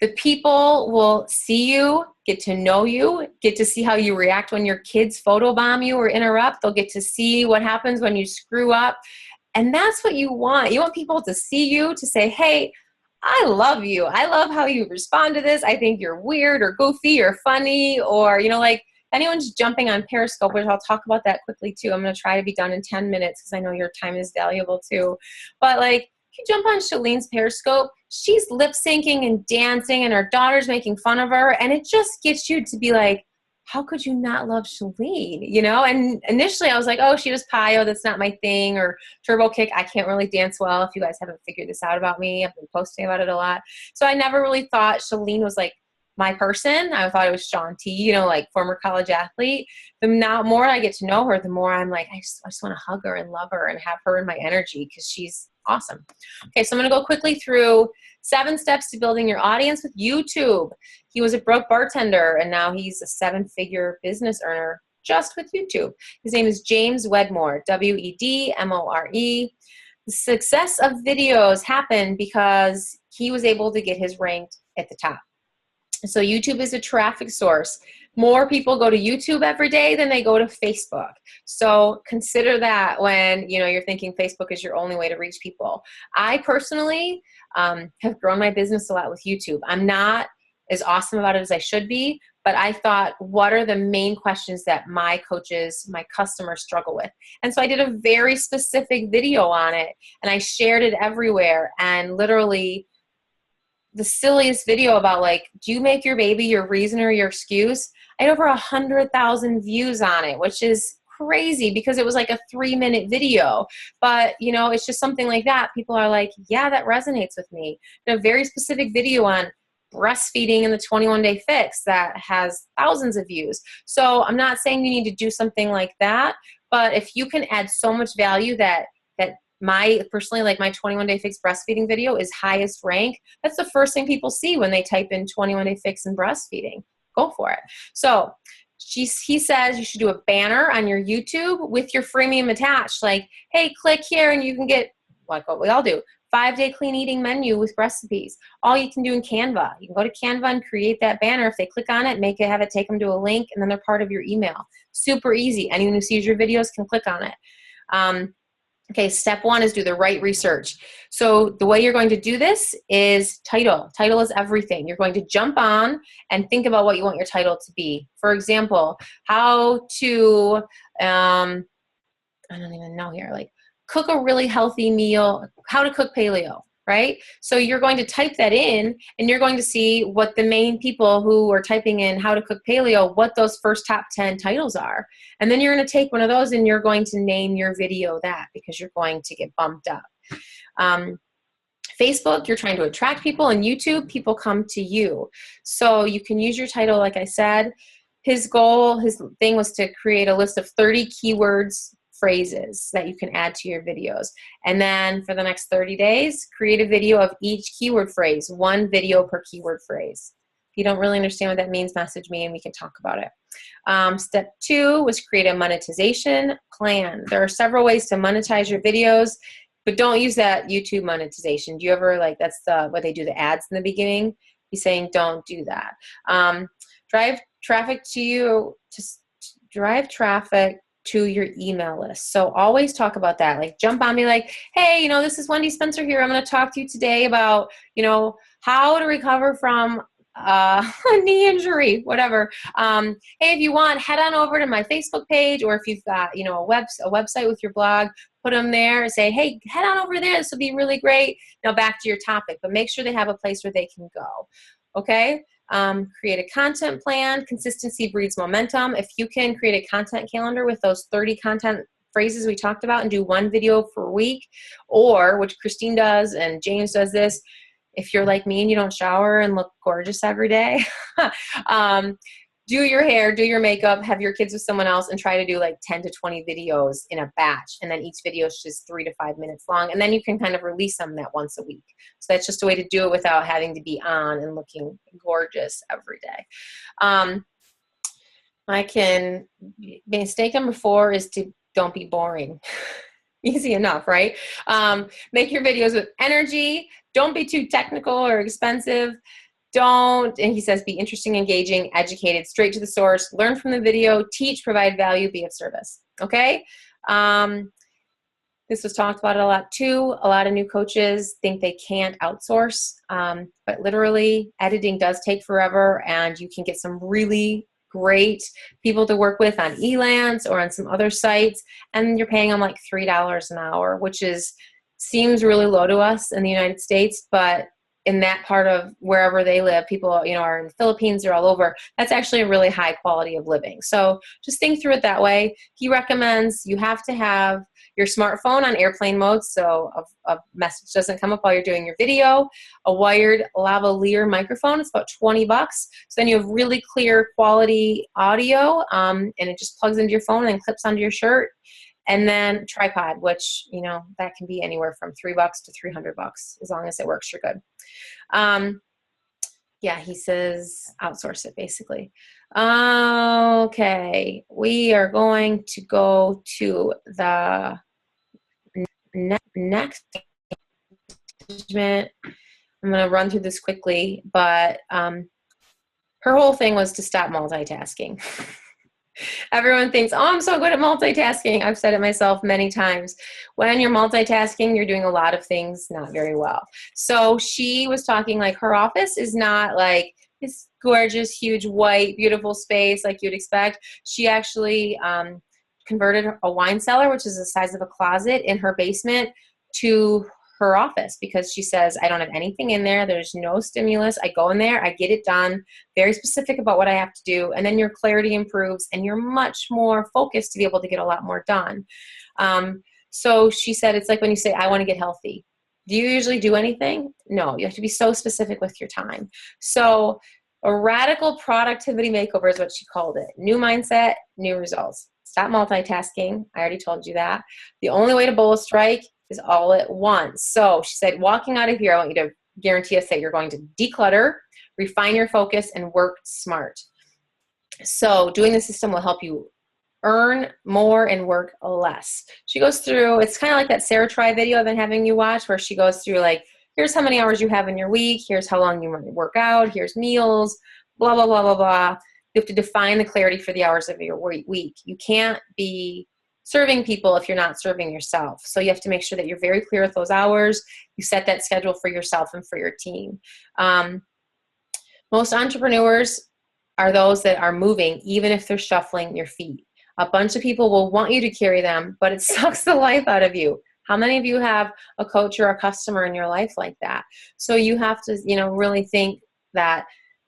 A: the people will see you, get to know you, get to see how you react when your kids photobomb you or interrupt. They'll get to see what happens when you screw up. And that's what you want. You want people to see you, to say, hey, I love you. I love how you respond to this. I think you're weird or goofy or funny, or, you know, like anyone's jumping on Periscope, which I'll talk about that quickly too. I'm going to try to be done in 10 minutes because I know your time is valuable too. But like, if you jump on Shalene's Periscope, she's lip syncing and dancing and her daughter's making fun of her. And it just gets you to be like, how could you not love Shalene? You know, and initially I was like, oh, she was Pio, that's not my thing, or Turbo Kick, I can't really dance well. If you guys haven't figured this out about me, I've been posting about it a lot. So I never really thought Shalene was like my person. I thought it was Shaun T, you know, like former college athlete. The more I get to know her, the more I'm like, I just want to hug her and love her and have her in my energy because she's Awesome. Okay, so I'm going to go quickly through 7 steps to building your audience with YouTube. He was a broke bartender, and now he's a 7-figure business earner just with YouTube. His name is James Wedmore, Wedmore. The success of videos happened because he was able to get his ranked at the top. So YouTube is a traffic source. More people go to YouTube every day than they go to Facebook. So consider that when you're thinking Facebook is your only way to reach people. I personally have grown my business a lot with YouTube. I'm not as awesome about it as I should be, but I thought, what are the main questions that my coaches, my customers struggle with? And so I did a very specific video on it, and I shared it everywhere. And literally the silliest video about, like, do you make your baby your reason or your excuse? I had over 100,000 views on it, which is crazy because it was like a 3-minute video. But, it's just something like that. People are like, yeah, that resonates with me. A very specific video on breastfeeding and the 21-day fix that has thousands of views. So I'm not saying you need to do something like that, but if you can add so much value that my 21-day fix breastfeeding video is highest rank, that's the first thing people see when they type in 21-day fix and breastfeeding. Go for it. So he says you should do a banner on your YouTube with your freemium attached. Like, hey, click here and you can get, like what we all do, 5-day clean eating menu with recipes. All you can do in Canva. You can go to Canva and create that banner. If they click on it, have it take them to a link, and then they're part of your email. Super easy. Anyone who sees your videos can click on it. Okay, step 1 is do the right research. So the way you're going to do this is title. Title is everything. You're going to jump on and think about what you want your title to be. For example, how to, I don't even know here, like cook a really healthy meal, how to cook paleo, right? So you're going to type that in, and you're going to see what the main people who are typing in how to cook paleo, what those first top 10 titles are. And then you're going to take one of those and you're going to name your video that, because you're going to get bumped up. Facebook, you're trying to attract people, and YouTube, people come to you. So you can use your title, like I said. His thing was to create a list of 30 keywords, phrases that you can add to your videos. And then for the next 30 days, create a video of each keyword phrase, 1 video per keyword phrase. If you don't really understand what that means, message me and we can talk about it. Step 2 was create a monetization plan. There are several ways to monetize your videos, but don't use that YouTube monetization. Do you ever, like, that's what they do, the ads in the beginning? He's saying don't do that. Drive traffic to your email list. So always talk about that. Like, jump on me like, hey, this is Wendy Spencer here. I'm going to talk to you today about, how to recover from a knee injury, whatever. Hey, if you want, head on over to my Facebook page, or if you've got, a website with your blog, put them there and say, hey, head on over there. This will be really great. Now back to your topic, but make sure they have a place where they can go. Okay. Create a content plan. Consistency breeds momentum. If you can create a content calendar with those 30 content phrases we talked about and do 1 video per week, or which Christine does and James does this, if you're like me and you don't shower and look gorgeous every day, do your hair, do your makeup, have your kids with someone else, and try to do like 10 to 20 videos in a batch. And then each video is just 3 to 5 minutes long. And then you can kind of release them that once a week. So that's just a way to do it without having to be on and looking gorgeous every day. Mistake number 4 is to don't be boring. Easy enough, right? Make your videos with energy. Don't be too technical or expensive. And he says, be interesting, engaging, educated, straight to the source, learn from the video, teach, provide value, be of service. Okay? This was talked about a lot too. A lot of new coaches think they can't outsource, but literally editing does take forever, and you can get some really great people to work with on Elance or on some other sites, and you're paying them like $3 an hour, which seems really low to us in the United States, but in that part of wherever they live, people, are in the Philippines or all over, that's actually a really high quality of living. So just think through it that way. He recommends you have to have your smartphone on airplane mode, so a message doesn't come up while you're doing your video, a wired lavalier microphone. It's about $20. So then you have really clear quality audio, and it just plugs into your phone and clips onto your shirt. And then tripod, which, you know, that can be anywhere from $3 to $300. As long as it works, you're good. Yeah, he says outsource it basically. Okay, we are going to go to the next management. I'm going to run through this quickly, but her whole thing was to stop multitasking. Everyone thinks, oh, I'm so good at multitasking. I've said it myself many times. When you're multitasking, you're doing a lot of things not very well. So she was talking like her office is not like this gorgeous, huge, white, beautiful space like you'd expect. She actually converted a wine cellar, which is the size of a closet, in her basement to her office, because she says, I don't have anything in there. There's no stimulus. I go in there, I get it done, very specific about what I have to do. And then your clarity improves and you're much more focused to be able to get a lot more done. So she said, it's like when you say, I want to get healthy. Do you usually do anything? No, you have to be so specific with your time. So a radical productivity makeover is what she called it. New mindset, new results. Stop multitasking. I already told you that. The only way to bowl a strike is all at once. So she said, walking out of here, I want you to guarantee us that you're going to declutter, refine your focus, and work smart. So doing the system will help you earn more and work less. She goes through, it's kind of like that Sarah Try video I've been having you watch, where she goes through like, here's how many hours you have in your week, here's how long you work out, here's meals, blah, blah, blah, blah, blah. You have to define the clarity for the hours of your week. You can't be serving people if you're not serving yourself. So you have to make sure that you're very clear with those hours. You set that schedule for yourself and for your team. Most entrepreneurs are those that are moving, even if they're shuffling your feet. A bunch of people will want you to carry them, but it sucks the life out of you. How many of you have a coach or a customer in your life like that? So you have to, really think that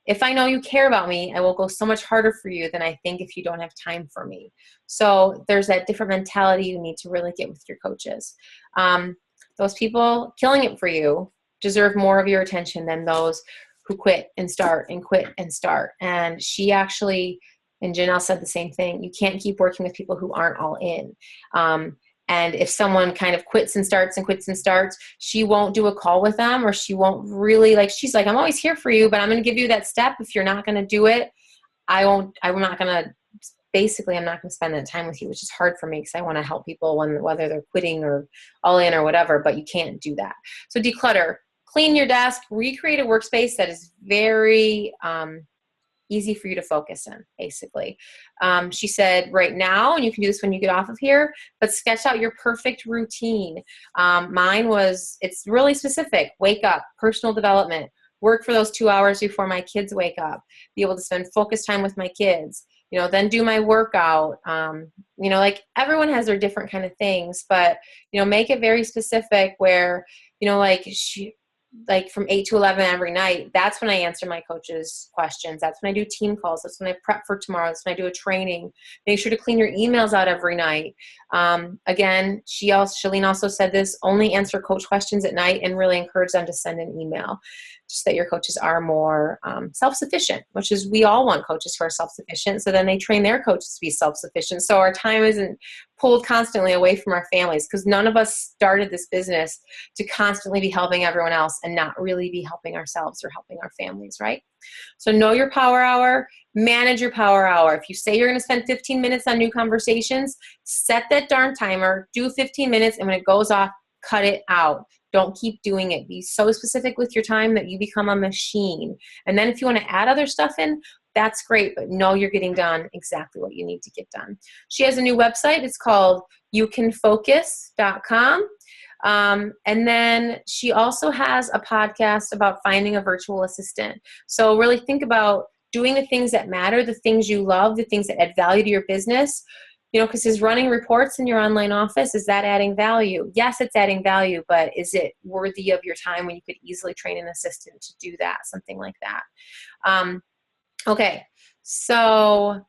A: if I know you care about me, I will go so much harder for you than I think if you don't have time for me. So there's that different mentality you need to really get with your coaches. Those people killing it for you deserve more of your attention than those who quit and start and quit and start. And she actually, and Janelle said the same thing, you can't keep working with people who aren't all in. And if someone kind of quits and starts and quits and starts, she won't do a call with them, or she won't really she's like, I'm always here for you, but I'm going to give you that step. If you're not going to do it, I'm not going to spend that time with you, which is hard for me because I want to help people whether they're quitting or all in or whatever, but you can't do that. So declutter, clean your desk, recreate a workspace that is very, easy for you to focus in, basically. She said right now, and you can do this when you get off of here, but sketch out your perfect routine. Mine was, it's really specific. Wake up, personal development, work for those 2 hours before my kids wake up, be able to spend focus time with my kids, then do my workout. Everyone has their different kind of things, but, make it very specific where, from 8 to 11 every night, that's when I answer my coach's questions. That's when I do team calls. That's when I prep for tomorrow. That's when I do a training. Make sure to clean your emails out every night. Again, Shalene also said this, only answer coach questions at night and really encourage them to send an email. Just that your coaches are more self-sufficient, which is, we all want coaches who are self-sufficient. So then they train their coaches to be self-sufficient. So our time isn't pulled constantly away from our families, because none of us started this business to constantly be helping everyone else and not really be helping ourselves or helping our families, right? So know your power hour, manage your power hour. If you say you're going to spend 15 minutes on new conversations, set that darn timer, do 15 minutes, and when it goes off, cut it out. Don't keep doing it. Be so specific with your time that you become a machine. And then if you want to add other stuff in, that's great, but know you're getting done exactly what you need to get done. She has a new website. It's called youcanfocus.com. And then she also has a podcast about finding a virtual assistant. So really think about doing the things that matter, the things you love, the things that add value to your business. Because is running reports in your online office, is that adding value? Yes, it's adding value, but is it worthy of your time when you could easily train an assistant to do that, something like that? Okay, so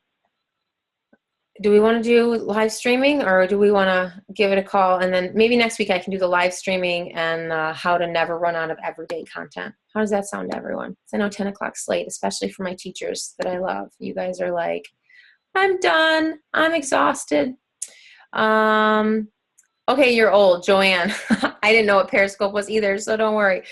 A: do we want to do live streaming, or do we want to give it a call? And then maybe next week I can do the live streaming and how to never run out of everyday content. How does that sound to everyone? I know 10 o'clock's late, especially for my teachers that I love. You guys are like, I'm done. I'm exhausted. Okay, you're old, Joanne. I didn't know what Periscope was either, so don't worry.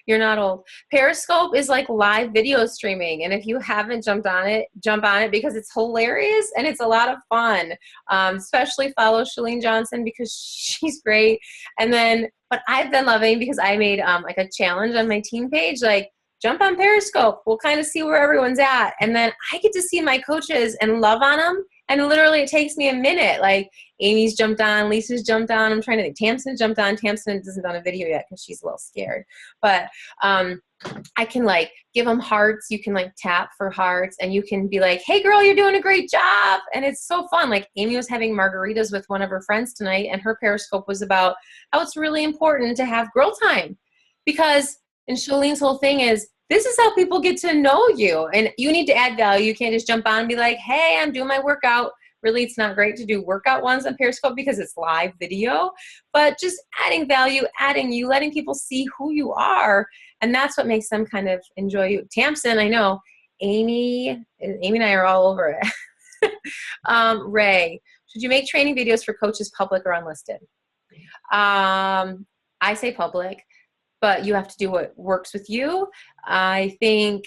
A: You're not old. Periscope is like live video streaming, and if you haven't jumped on it, jump on it because it's hilarious and it's a lot of fun. Especially follow Chalene Johnson because she's great. And then, what I've been loving because I made like a challenge on my team page, like jump on Periscope. We'll kind of see where everyone's at, and then I get to see my coaches and love on them. And literally, it takes me a minute. Like Amy's jumped on, Lisa's jumped on. I'm trying to think. Tamsin jumped on. Tamsin hasn't done a video yet because she's a little scared. But I can like give them hearts. You can like tap for hearts, and you can be like, "Hey, girl, you're doing a great job!" And it's so fun. Like Amy was having margaritas with one of her friends tonight, and her Periscope was about how it's really important to have girl time because. And Shalene's whole thing is, this is how people get to know you, and you need to add value. You can't just jump on and be like, hey, I'm doing my workout. Really, it's not great to do workout ones on Periscope because it's live video, but just adding value, adding you, letting people see who you are, and that's what makes them kind of enjoy you. Tamsin, I know, Amy and I are all over it. Ray, should you make training videos for coaches public or unlisted? I say public, but you have to do what works with you. I think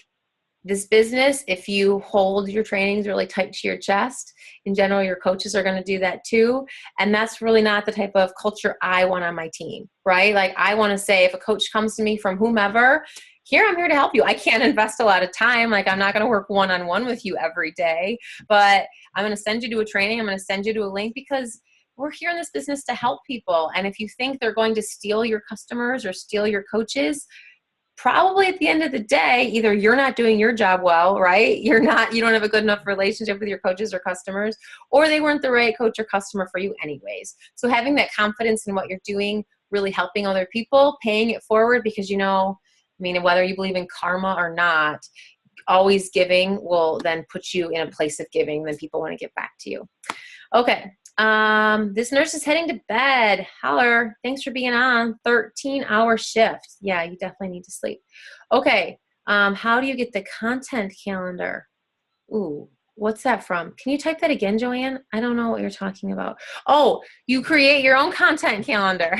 A: this business, if you hold your trainings really tight to your chest, in general, your coaches are going to do that too. And that's really not the type of culture I want on my team, right? Like I want to say, if a coach comes to me from whomever, I'm here to help you. I can't invest a lot of time. Like I'm not going to work one-on-one with you every day, but I'm going to send you to a training. I'm going to send you to a link because we're here in this business to help people. And if you think they're going to steal your customers or steal your coaches, probably at the end of the day, either you're not doing your job well, right? You don't have a good enough relationship with your coaches or customers, or they weren't the right coach or customer for you anyways. So having that confidence in what you're doing, really helping other people, paying it forward because, whether you believe in karma or not, always giving will then put you in a place of giving. Then people want to give back to you. Okay. This nurse is heading to bed. Holler. Thanks for being on. 13-hour shift. Yeah, you definitely need to sleep. Okay. How do you get the content calendar? Ooh, what's that from? Can you type that again, Joanne? I don't know what you're talking about. Oh, you create your own content calendar.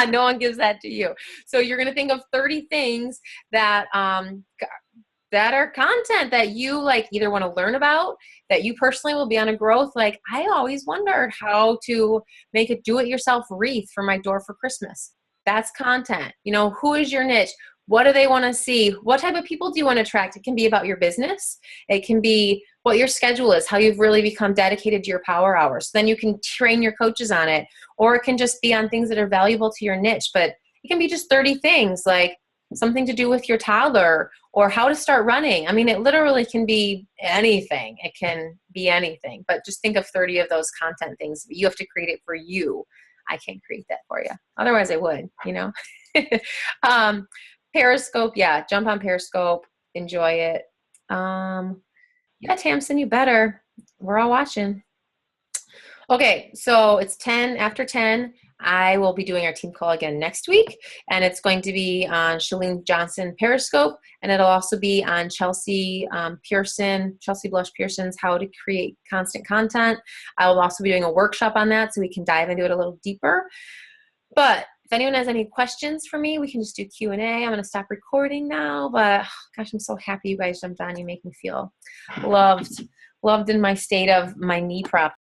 A: No one gives that to you. So you're going to think of 30 things that are content that you like either want to learn about, that you personally will be on a growth. Like I always wondered how to make a do-it-yourself wreath for my door for Christmas. That's content. Who is your niche? What do they want to see? What type of people do you want to attract? It can be about your business. It can be what your schedule is, how you've really become dedicated to your power hours. So then you can train your coaches on it, or it can just be on things that are valuable to your niche, but it can be just 30 things like something to do with your toddler or how to start running. It literally can be anything. It can be anything, but just think of 30 of those content things. You have to create it for you. I can't create that for you. Otherwise I would, Periscope. Yeah. Jump on Periscope. Enjoy it. Yeah, Tamsin, you better. We're all watching. Okay, so it's 10 after 10. I will be doing our team call again next week, and it's going to be on Chalene Johnson Periscope, and it'll also be on Chelsea Blush Pearson's How to Create Constant Content. I will also be doing a workshop on that so we can dive into it a little deeper. But if anyone has any questions for me, we can just do Q&A. I'm going to stop recording now, but gosh, I'm so happy you guys jumped on. You make me feel loved in my state of my knee prop.